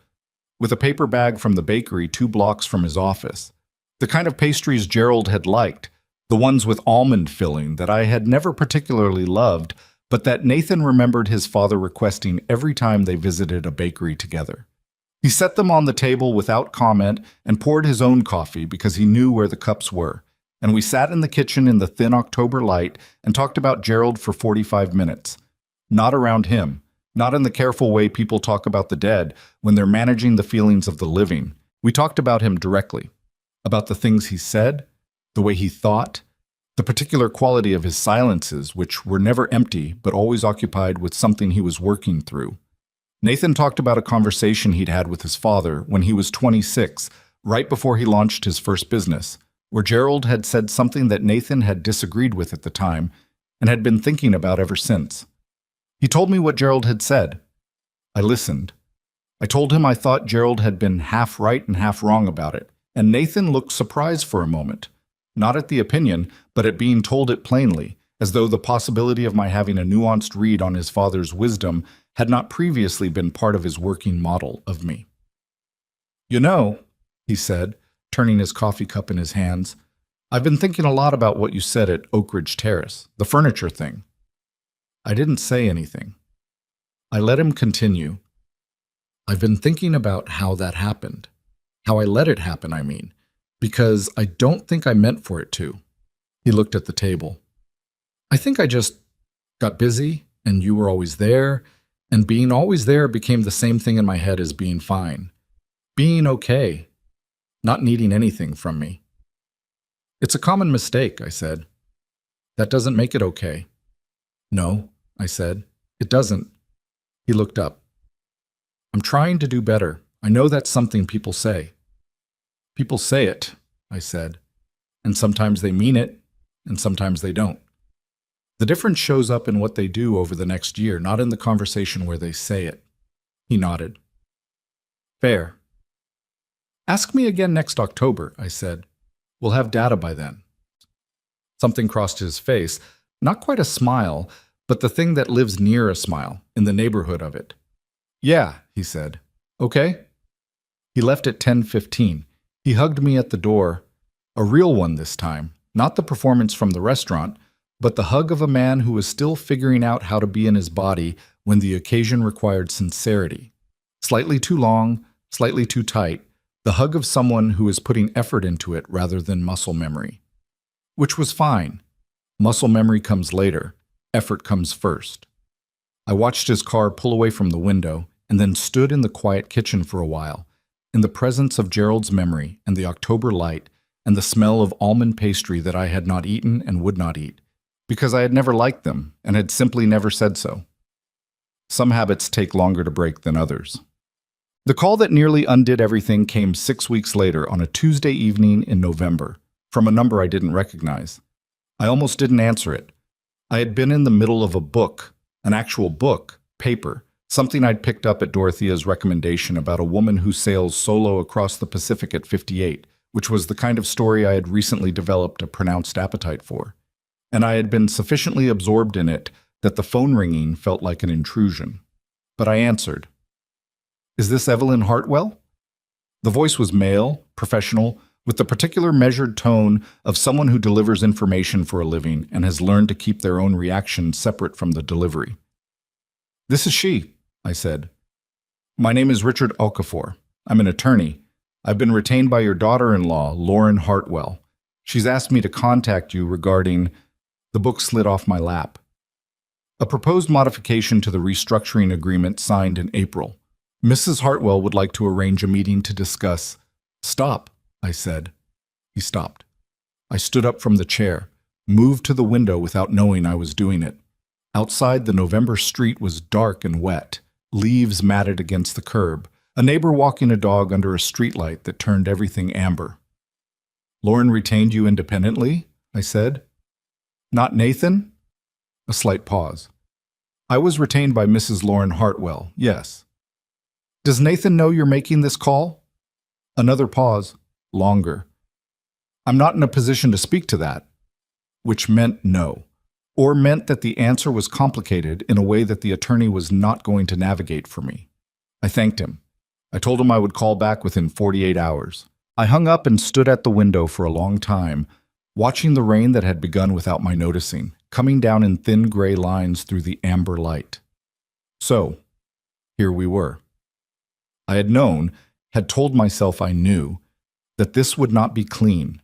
with a paper bag from the bakery 2 blocks from his office. The kind of pastries Gerald had liked, the ones with almond filling that I had never particularly loved, but that Nathan remembered his father requesting every time they visited a bakery together. He set them on the table without comment and poured his own coffee because he knew where the cups were, and we sat in the kitchen in the thin October light and talked about Gerald for 45 minutes. Not around him, not in the careful way people talk about the dead when they're managing the feelings of the living. We talked about him directly, about the things he said, the way he thought, the particular quality of his silences, which were never empty but always occupied with something he was working through. Nathan talked about a conversation he'd had with his father when he was 26, right before he launched his first business, where Gerald had said something that Nathan had disagreed with at the time and had been thinking about ever since. He told me what Gerald had said. I listened. I told him I thought Gerald had been half right and half wrong about it, and Nathan looked surprised for a moment, not at the opinion, but at being told it plainly, as though the possibility of my having a nuanced read on his father's wisdom had not previously been part of his working model of me. "You know," he said, turning his coffee cup in his hands, "I've been thinking a lot about what you said at Oak Ridge Terrace, the furniture thing." I didn't say anything. I let him continue. "I've been thinking about how that happened. How I let it happen, I mean, because I don't think I meant for it to." He looked at the table. "I think I just got busy, and you were always there, and being always there became the same thing in my head as being fine. Being okay. Not needing anything from me." "It's a common mistake," I said. "That doesn't make it okay." "No," I said. "It doesn't." He looked up. "I'm trying to do better. I know that's something people say." "People say it," I said. "And sometimes they mean it, and sometimes they don't. The difference shows up in what they do over the next year, not in the conversation where they say it." He nodded. "Fair." "Ask me again next October," I said. "We'll have data by then." Something crossed his face, not quite a smile, but the thing that lives near a smile, in the neighborhood of it. "Yeah," he said. "Okay." He left at 10:15. He hugged me at the door, a real one this time, not the performance from the restaurant, but the hug of a man who was still figuring out how to be in his body when the occasion required sincerity. Slightly too long, slightly too tight, the hug of someone who is putting effort into it rather than muscle memory. Which was fine. Muscle memory comes later. Effort comes first. I watched his car pull away from the window and then stood in the quiet kitchen for a while, in the presence of Gerald's memory and the October light and the smell of almond pastry that I had not eaten and would not eat, because I had never liked them and had simply never said so. Some habits take longer to break than others. The call that nearly undid everything came 6 weeks later on a Tuesday evening in November, from a number I didn't recognize. I almost didn't answer it. I had been in the middle of a book, an actual book, paper, something I'd picked up at Dorothea's recommendation about a woman who sails solo across the Pacific at 58, which was the kind of story I had recently developed a pronounced appetite for. And I had been sufficiently absorbed in it that the phone ringing felt like an intrusion. But I answered. "Is this Evelyn Hartwell?" The voice was male, professional, with the particular measured tone of someone who delivers information for a living and has learned to keep their own reaction separate from the delivery. "This is she," I said. "My name is Richard Okafor. I'm an attorney. I've been retained by your daughter-in-law, Lauren Hartwell. She's asked me to contact you regarding—" The book slid off my lap. "A proposed modification to the restructuring agreement signed in April. Mrs. Hartwell would like to arrange a meeting to discuss. Stop, I said. He stopped. I stood up from the chair, moved to the window without knowing I was doing it. Outside, the November street was dark and wet, leaves matted against the curb, a neighbor walking a dog under a streetlight that turned everything amber. Lauren retained you independently? I said. Not Nathan? A slight pause. I was retained by Mrs. Lauren Hartwell, yes. Does Nathan know you're making this call? Another pause, longer. I'm not in a position to speak to that, which meant no, or meant that the answer was complicated in a way that the attorney was not going to navigate for me. I thanked him. I told him I would call back within 48 hours. I hung up and stood at the window for a long time, watching the rain that had begun without my noticing, coming down in thin gray lines through the amber light. So, here we were. I had known, had told myself I knew, that this would not be clean,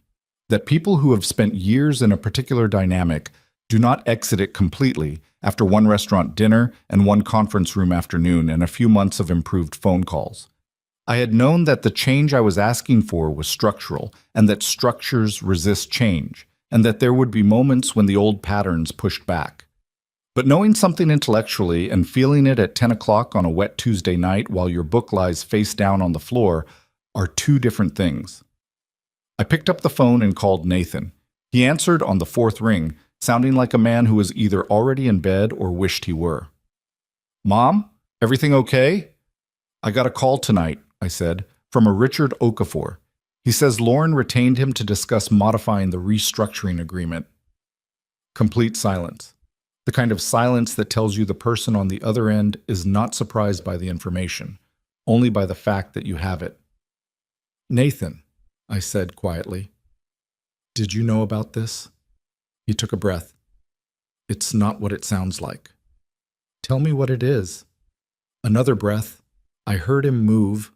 that people who have spent years in a particular dynamic do not exit it completely after one restaurant dinner and one conference room afternoon and a few months of improved phone calls. I had known that the change I was asking for was structural, and that structures resist change, and that there would be moments when the old patterns pushed back. But knowing something intellectually and feeling it at 10 o'clock on a wet Tuesday night while your book lies face down on the floor are two different things. I picked up the phone and called Nathan. He answered on the fourth ring, sounding like a man who was either already in bed or wished he were. Mom, everything okay? I got a call tonight, I said, from a Richard Okafor. He says Lauren retained him to discuss modifying the restructuring agreement. Complete silence. The kind of silence that tells you the person on the other end is not surprised by the information, only by the fact that you have it. Nathan, I said quietly, did you know about this? He took a breath. It's not what it sounds like. Tell me what it is. Another breath. I heard him move.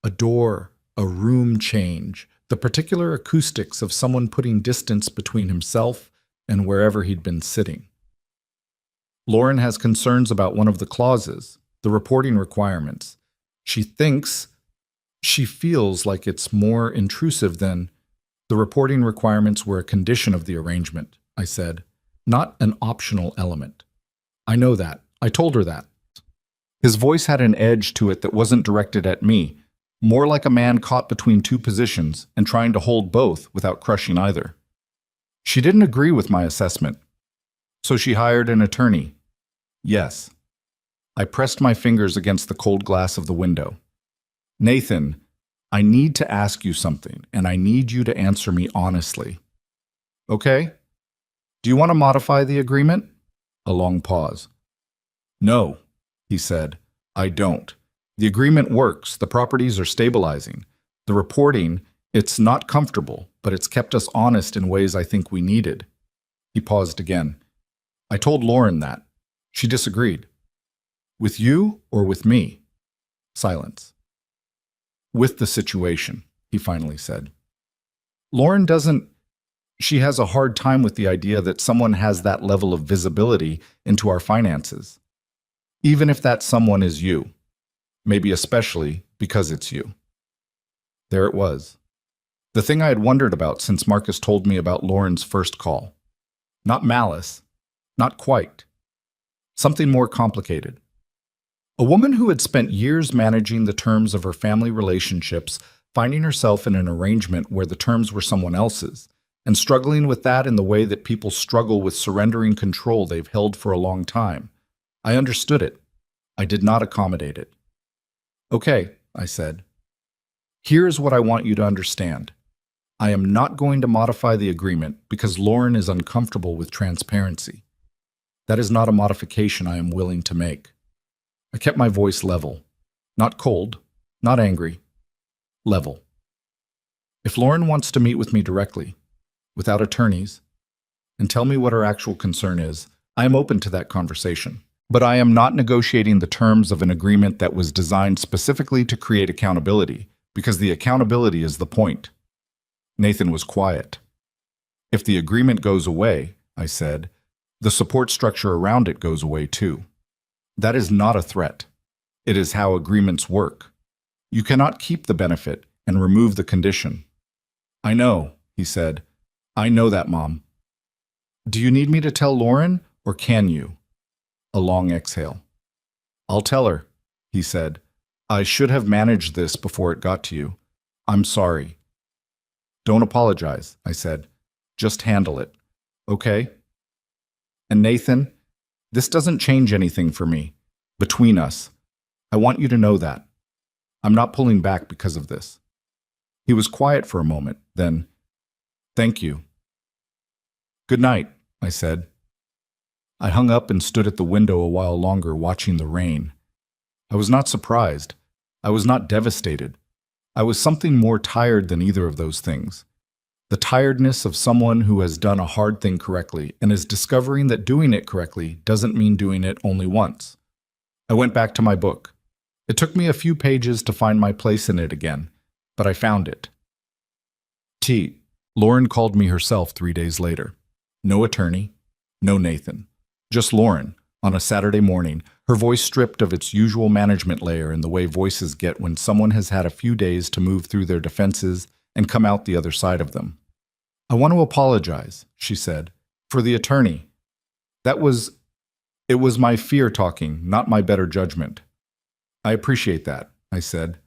A door, a room change, the particular acoustics of someone putting distance between himself and wherever he'd been sitting. Lauren has concerns about one of the clauses, the reporting requirements. She feels like it's more intrusive than the reporting requirements were a condition of the arrangement, I said, not an optional element. I know that. I told her that. His voice had an edge to it that wasn't directed at me, more like a man caught between two positions and trying to hold both without crushing either. She didn't agree with my assessment, so she hired an attorney. Yes. I pressed my fingers against the cold glass of the window. Nathan, I need to ask you something, and I need you to answer me honestly. Okay? Do you want to modify the agreement? A long pause. No, he said. I don't. The agreement works. The properties are stabilizing. The reporting, it's not comfortable, but it's kept us honest in ways I think we needed. He paused again. I told Lauren that. She disagreed. With you or with me? Silence. With the situation, he finally said. Lauren she has a hard time with the idea that someone has that level of visibility into our finances. Even if that someone is you. Maybe especially because it's you. There it was. The thing I had wondered about since Marcus told me about Lauren's first call. Not malice. Not quite. Something more complicated. A woman who had spent years managing the terms of her family relationships, finding herself in an arrangement where the terms were someone else's, and struggling with that in the way that people struggle with surrendering control they've held for a long time. I understood it. I did not accommodate it. Okay, I said. Here's what I want you to understand. I am not going to modify the agreement because Lauren is uncomfortable with transparency. That is not a modification I am willing to make. I kept my voice level. Not cold, not angry. Level. If Lauren wants to meet with me directly, without attorneys, and tell me what her actual concern is, I am open to that conversation. But I am not negotiating the terms of an agreement that was designed specifically to create accountability, because the accountability is the point. Nathan was quiet. If the agreement goes away, I said, the support structure around it goes away too. That is not a threat. It is how agreements work. You cannot keep the benefit and remove the condition. I know, he said. I know that, Mom. Do you need me to tell Lauren, or can you? A long exhale. I'll tell her, he said. I should have managed this before it got to you. I'm sorry. Don't apologize, I said. Just handle it. Okay? And Nathan, this doesn't change anything for me. Between us. I want you to know that. I'm not pulling back because of this. He was quiet for a moment, then, thank you. Good night, I said. I hung up and stood at the window a while longer watching the rain. I was not surprised. I was not devastated. I was something more tired than either of those things. The tiredness of someone who has done a hard thing correctly and is discovering that doing it correctly doesn't mean doing it only once. I went back to my book. It took me a few pages to find my place in it again, but I found it. Lauren called me herself 3 days later. No attorney, no Nathan. Just Lauren, on a Saturday morning, her voice stripped of its usual management layer in the way voices get when someone has had a few days to move through their defenses and come out the other side of them. I want to apologize, she said, for the attorney. It was my fear talking, not my better judgment. I appreciate that, I said.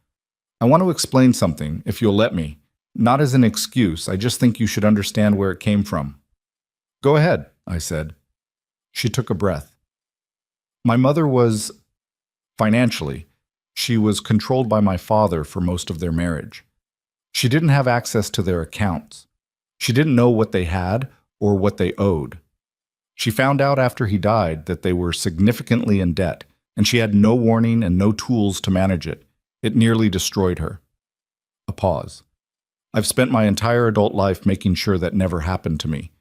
I want to explain something, if you'll let me. Not as an excuse, I just think you should understand where it came from. Go ahead, I said. She took a breath. My mother was, financially, she was controlled by my father for most of their marriage. She didn't have access to their accounts. She didn't know what they had or what they owed. She found out after he died that they were significantly in debt, and she had no warning and no tools to manage it. It nearly destroyed her. A pause. I've spent my entire adult life making sure that never happened to me,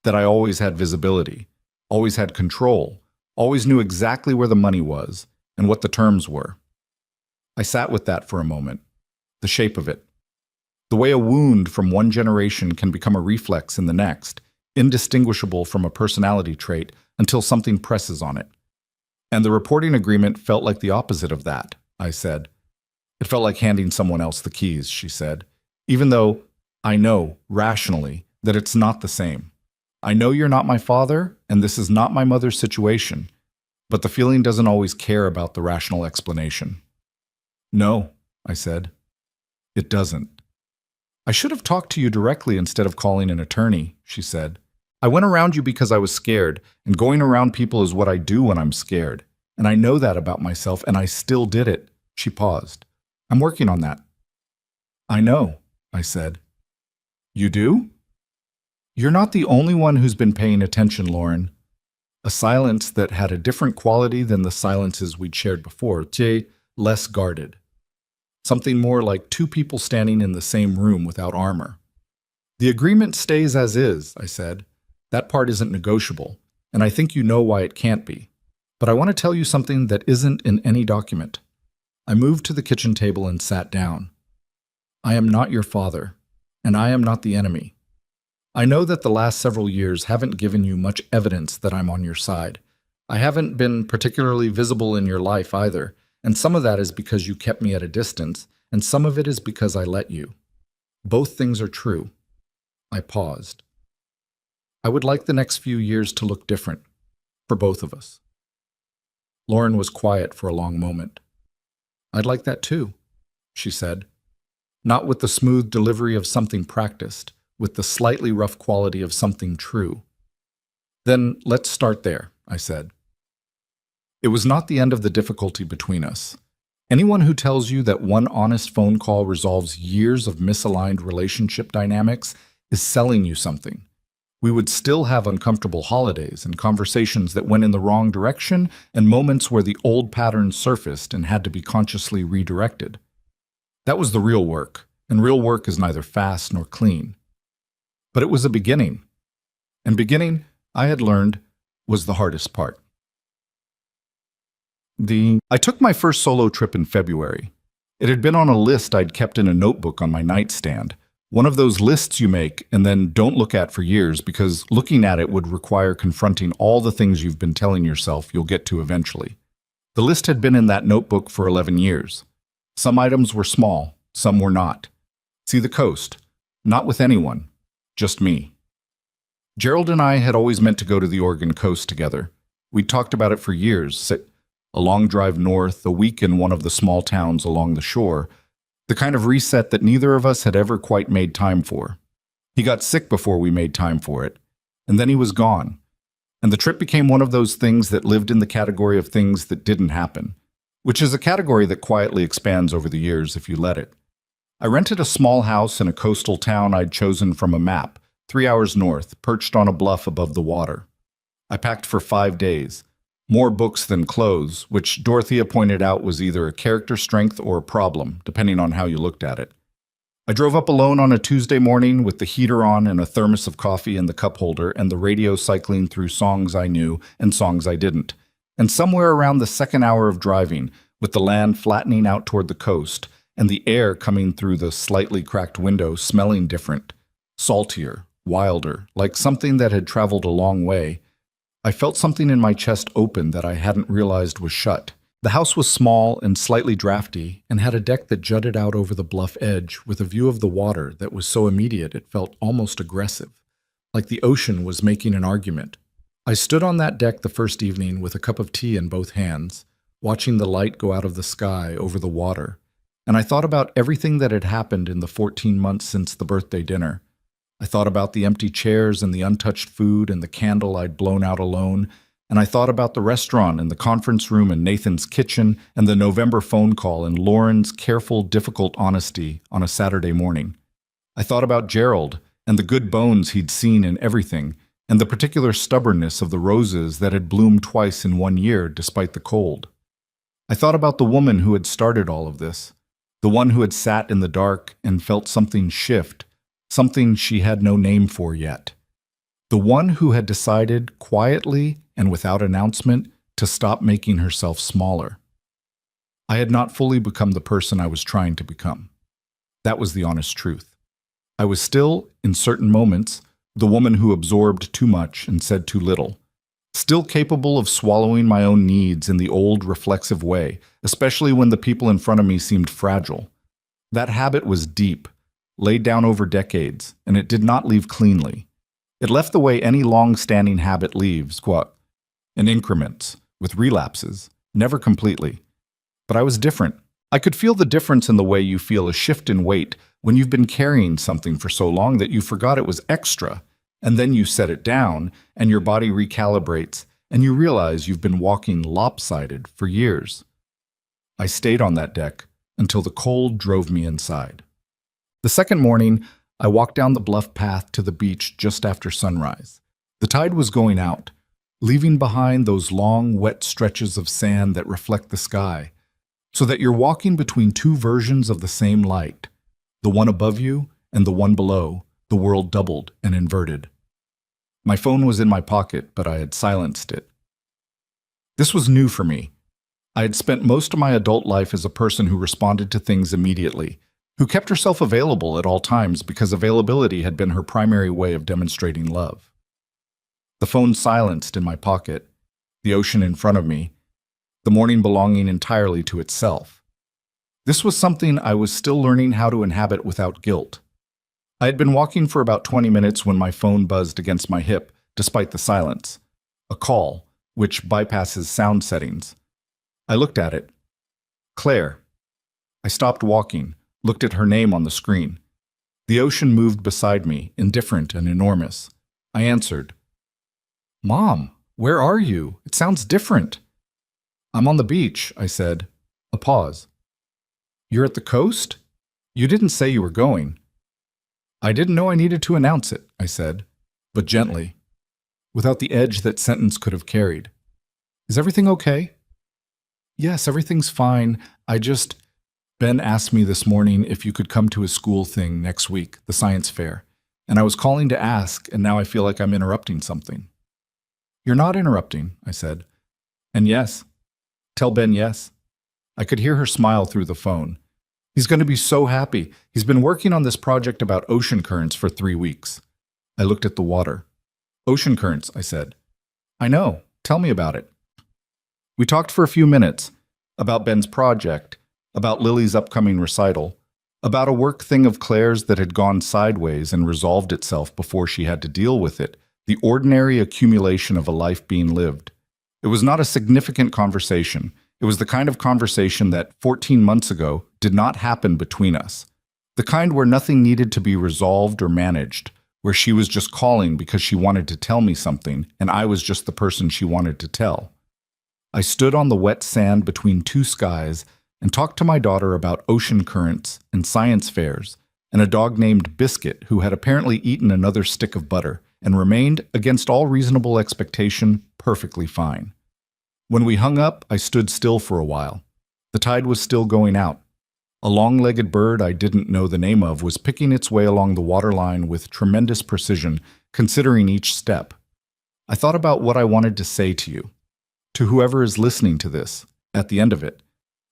that I always had visibility, always had control, always knew exactly where the money was and what the terms were. I sat with that for a moment, the shape of it. The way a wound from one generation can become a reflex in the next, indistinguishable from a personality trait until something presses on it. And the reporting agreement felt like the opposite of that, I said. It felt like handing someone else the keys, she said, even though I know, rationally, that it's not the same. I know you're not my father, and this is not my mother's situation, but the feeling doesn't always care about the rational explanation. No, I said. It doesn't. I should have talked to you directly instead of calling an attorney, she said. I went around you because I was scared, and going around people is what I do when I'm scared. And I know that about myself, and I still did it. She paused. I'm working on that. I know, I said. You do? You're not the only one who's been paying attention, Lauren. A silence that had a different quality than the silences we'd shared before, less guarded. Something more like two people standing in the same room without armor. The agreement stays as is, I said. That part isn't negotiable, and I think you know why it can't be. But I want to tell you something that isn't in any document. I moved to the kitchen table and sat down. I am not your father, and I am not the enemy. I know that the last several years haven't given you much evidence that I'm on your side. I haven't been particularly visible in your life either, and some of that is because you kept me at a distance, and some of it is because I let you. Both things are true. I paused. I would like the next few years to look different, for both of us. Lauren was quiet for a long moment. I'd like that too, she said. Not with the smooth delivery of something practiced, with the slightly rough quality of something true. Then let's start there, I said. It was not the end of the difficulty between us. Anyone who tells you that one honest phone call resolves years of misaligned relationship dynamics is selling you something. We would still have uncomfortable holidays and conversations that went in the wrong direction and moments where the old patterns surfaced and had to be consciously redirected. That was the real work, and real work is neither fast nor clean. But it was a beginning, and beginning, I had learned, was the hardest part. I took my first solo trip in February. It had been on a list I'd kept in a notebook on my nightstand, one of those lists you make and then don't look at for years because looking at it would require confronting all the things you've been telling yourself you'll get to eventually. The list had been in that notebook for 11 years. Some items were small, some were not. See the coast. Not with anyone. Just me. Gerald and I had always meant to go to the Oregon coast together. We'd talked about it for years, a long drive north, a week in one of the small towns along the shore, the kind of reset that neither of us had ever quite made time for. He got sick before we made time for it, and then he was gone. And the trip became one of those things that lived in the category of things that didn't happen, which is a category that quietly expands over the years if you let it. I rented a small house in a coastal town I'd chosen from a map, 3 hours north, perched on a bluff above the water. I packed for 5 days. More books than clothes, which Dorothea pointed out was either a character strength or a problem, depending on how you looked at it. I drove up alone on a Tuesday morning with the heater on and a thermos of coffee in the cup holder and the radio cycling through songs I knew and songs I didn't. And somewhere around the second hour of driving, with the land flattening out toward the coast and the air coming through the slightly cracked window smelling different, saltier, wilder, like something that had traveled a long way, I felt something in my chest open that I hadn't realized was shut. The house was small and slightly drafty and had a deck that jutted out over the bluff edge with a view of the water that was so immediate it felt almost aggressive, like the ocean was making an argument. I stood on that deck the first evening with a cup of tea in both hands, watching the light go out of the sky over the water, and I thought about everything that had happened in the 14 months since the birthday dinner. I thought about the empty chairs and the untouched food and the candle I'd blown out alone, and I thought about the restaurant and the conference room and Nathan's kitchen and the November phone call and Lauren's careful, difficult honesty on a Saturday morning. I thought about Gerald and the good bones he'd seen in everything and the particular stubbornness of the roses that had bloomed twice in 1 year despite the cold. I thought about the woman who had started all of this, the one who had sat in the dark and felt something shift, something she had no name for yet. The one who had decided, quietly and without announcement, to stop making herself smaller. I had not fully become the person I was trying to become. That was the honest truth. I was still, in certain moments, the woman who absorbed too much and said too little, still capable of swallowing my own needs in the old reflexive way, especially when the people in front of me seemed fragile. That habit was deep, laid down over decades, and it did not leave cleanly. It left the way any long-standing habit leaves, in increments, with relapses, never completely. But I was different. I could feel the difference in the way you feel a shift in weight when you've been carrying something for so long that you forgot it was extra, and then you set it down, and your body recalibrates, and you realize you've been walking lopsided for years. I stayed on that deck until the cold drove me inside. The second morning, I walked down the bluff path to the beach just after sunrise. The tide was going out, leaving behind those long, wet stretches of sand that reflect the sky, so that you're walking between two versions of the same light, the one above you and the one below, the world doubled and inverted. My phone was in my pocket, but I had silenced it. This was new for me. I had spent most of my adult life as a person who responded to things immediately, who kept herself available at all times because availability had been her primary way of demonstrating love. The phone silenced in my pocket, the ocean in front of me, the morning belonging entirely to itself. This was something I was still learning how to inhabit without guilt. I had been walking for about 20 minutes when my phone buzzed against my hip, despite the silence. A call, which bypasses sound settings. I looked at it. Claire. I stopped walking, looked at her name on the screen. The ocean moved beside me, indifferent and enormous. I answered. Mom, where are you? It sounds different. I'm on the beach, I said. A pause. You're at the coast? You didn't say you were going. I didn't know I needed to announce it, I said, but gently, without the edge that sentence could have carried. Is everything okay? Yes, everything's fine. Ben asked me this morning if you could come to his school thing next week, the science fair, and I was calling to ask, and now I feel like I'm interrupting something. You're not interrupting, I said. And yes. Tell Ben yes. I could hear her smile through the phone. He's going to be so happy. He's been working on this project about ocean currents for 3 weeks. I looked at the water. Ocean currents, I said. I know. Tell me about it. We talked for a few minutes about Ben's project, about Lily's upcoming recital, about a work thing of Claire's that had gone sideways and resolved itself before she had to deal with it, the ordinary accumulation of a life being lived. It was not a significant conversation. It was the kind of conversation that 14 months ago did not happen between us. The kind where nothing needed to be resolved or managed, where she was just calling because she wanted to tell me something, and I was just the person she wanted to tell. I stood on the wet sand between two skies and talked to my daughter about ocean currents and science fairs, and a dog named Biscuit who had apparently eaten another stick of butter and remained, against all reasonable expectation, perfectly fine. When we hung up, I stood still for a while. The tide was still going out. A long-legged bird I didn't know the name of was picking its way along the waterline with tremendous precision, considering each step. I thought about what I wanted to say to you, to whoever is listening to this, at the end of it,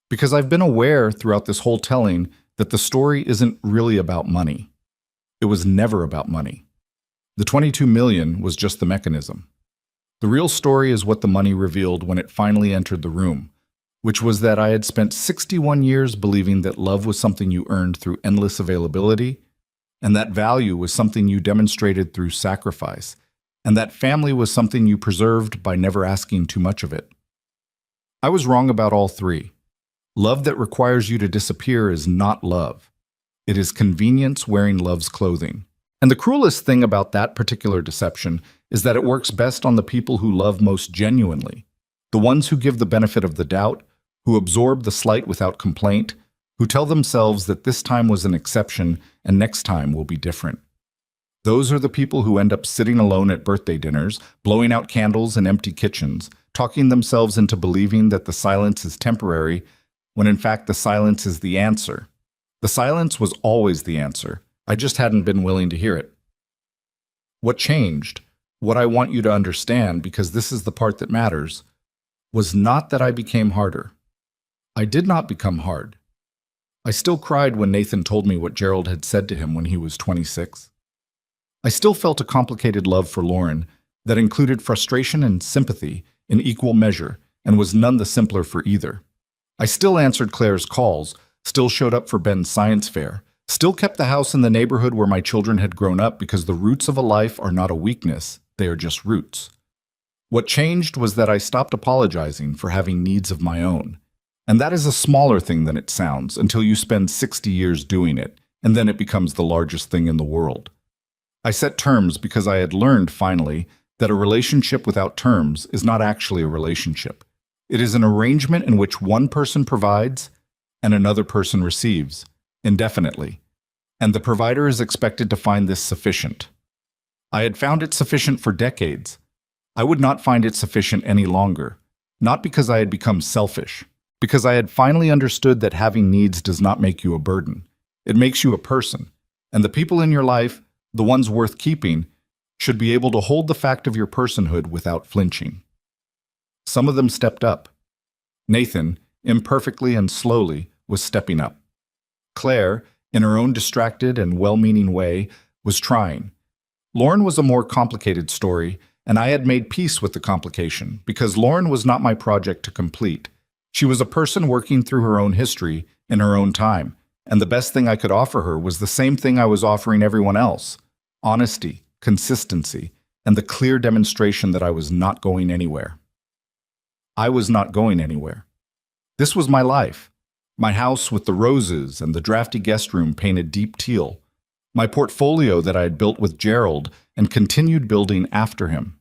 because I've been aware throughout this whole telling that the story isn't really about money. It was never about money. The 22 million was just the mechanism. The real story is what the money revealed when it finally entered the room, which was that I had spent 61 years believing that love was something you earned through endless availability, and that value was something you demonstrated through sacrifice, and that family was something you preserved by never asking too much of it. I was wrong about all three. Love that requires you to disappear is not love. It is convenience wearing love's clothing. And the cruelest thing about that particular deception is that it works best on the people who love most genuinely, the ones who give the benefit of the doubt, who absorb the slight without complaint, who tell themselves that this time was an exception and next time will be different. Those are the people who end up sitting alone at birthday dinners, blowing out candles in empty kitchens, talking themselves into believing that the silence is temporary, when in fact the silence is the answer. The silence was always the answer. I just hadn't been willing to hear it. What changed, what I want you to understand, because this is the part that matters, was not that I became harder. I did not become hard. I still cried when Nathan told me what Gerald had said to him when he was 26. I still felt a complicated love for Lauren that included frustration and sympathy in equal measure and was none the simpler for either. I still answered Claire's calls, still showed up for Ben's science fair, still kept the house in the neighborhood where my children had grown up because the roots of a life are not a weakness, they are just roots. What changed was that I stopped apologizing for having needs of my own. And that is a smaller thing than it sounds until you spend 60 years doing it, and then it becomes the largest thing in the world. I set terms because I had learned, finally, that a relationship without terms is not actually a relationship. It is an arrangement in which one person provides and another person receives, indefinitely. And the provider is expected to find this sufficient. I had found it sufficient for decades. I would not find it sufficient any longer, not because I had become selfish, because I had finally understood that having needs does not make you a burden. It makes you a person, and the people in your life, the ones worth keeping, should be able to hold the fact of your personhood without flinching. Some of them stepped up. Nathan, imperfectly and slowly, was stepping up. Claire, in her own distracted and well-meaning way, was trying. Lauren was a more complicated story, and I had made peace with the complication because Lauren was not my project to complete. She was a person working through her own history in her own time, and the best thing I could offer her was the same thing I was offering everyone else: honesty, consistency, and the clear demonstration that I was not going anywhere. I was not going anywhere. This was my life. My house with the roses and the drafty guest room painted deep teal. My portfolio that I had built with Gerald and continued building after him.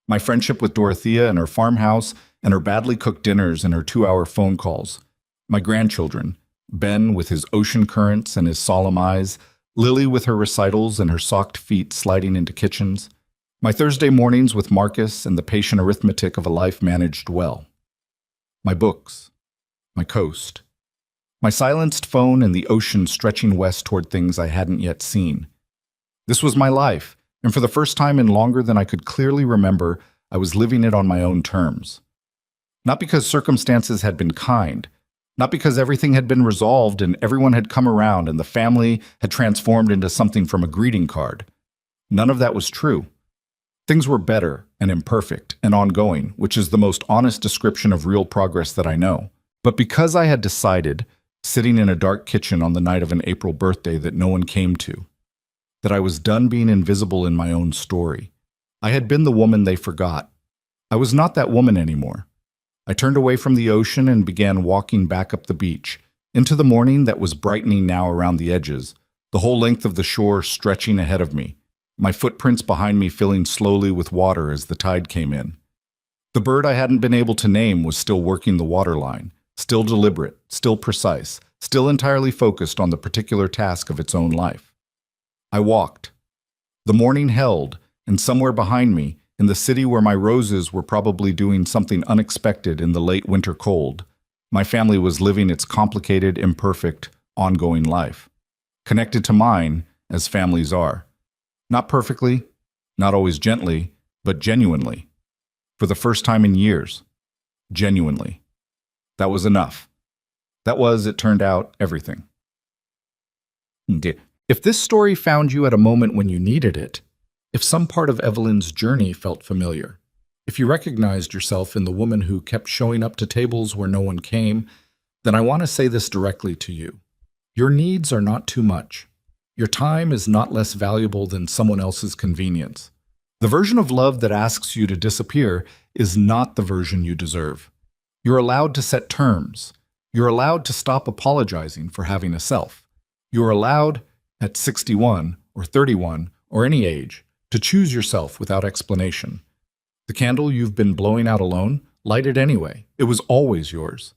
My friendship with Dorothea and her farmhouse and her badly cooked dinners and her 2-hour phone calls. My grandchildren, Ben with his ocean currents and his solemn eyes, Lily with her recitals and her socked feet sliding into kitchens. My Thursday mornings with Marcus and the patient arithmetic of a life managed well. My books. My coast. My silenced phone and the ocean stretching west toward things I hadn't yet seen. This was my life, and for the first time in longer than I could clearly remember, I was living it on my own terms. Not because circumstances had been kind, not because everything had been resolved and everyone had come around and the family had transformed into something from a greeting card. None of that was true. Things were better and imperfect and ongoing, which is the most honest description of real progress that I know. But because I had decided, sitting in a dark kitchen on the night of an April birthday that no one came to, that I was done being invisible in my own story. I had been the woman they forgot. I was not that woman anymore. I turned away from the ocean and began walking back up the beach, into the morning that was brightening now around the edges, the whole length of the shore stretching ahead of me, my footprints behind me filling slowly with water as the tide came in. The bird I hadn't been able to name was still working the waterline, still deliberate, still precise, still entirely focused on the particular task of its own life. I walked. The morning held, and somewhere behind me, in the city where my roses were probably doing something unexpected in the late winter cold, my family was living its complicated, imperfect, ongoing life, connected to mine as families are. Not perfectly, not always gently, but genuinely. For the first time in years. Genuinely. That was enough. That was, it turned out, everything. If this story found you at a moment when you needed it, if some part of Evelyn's journey felt familiar, if you recognized yourself in the woman who kept showing up to tables where no one came, then I want to say this directly to you. Your needs are not too much. Your time is not less valuable than someone else's convenience. The version of love that asks you to disappear is not the version you deserve. You're allowed to set terms. You're allowed to stop apologizing for having a self. You're allowed, at 61 or 31 or any age, to choose yourself without explanation. The candle you've been blowing out alone, light it anyway. It was always yours.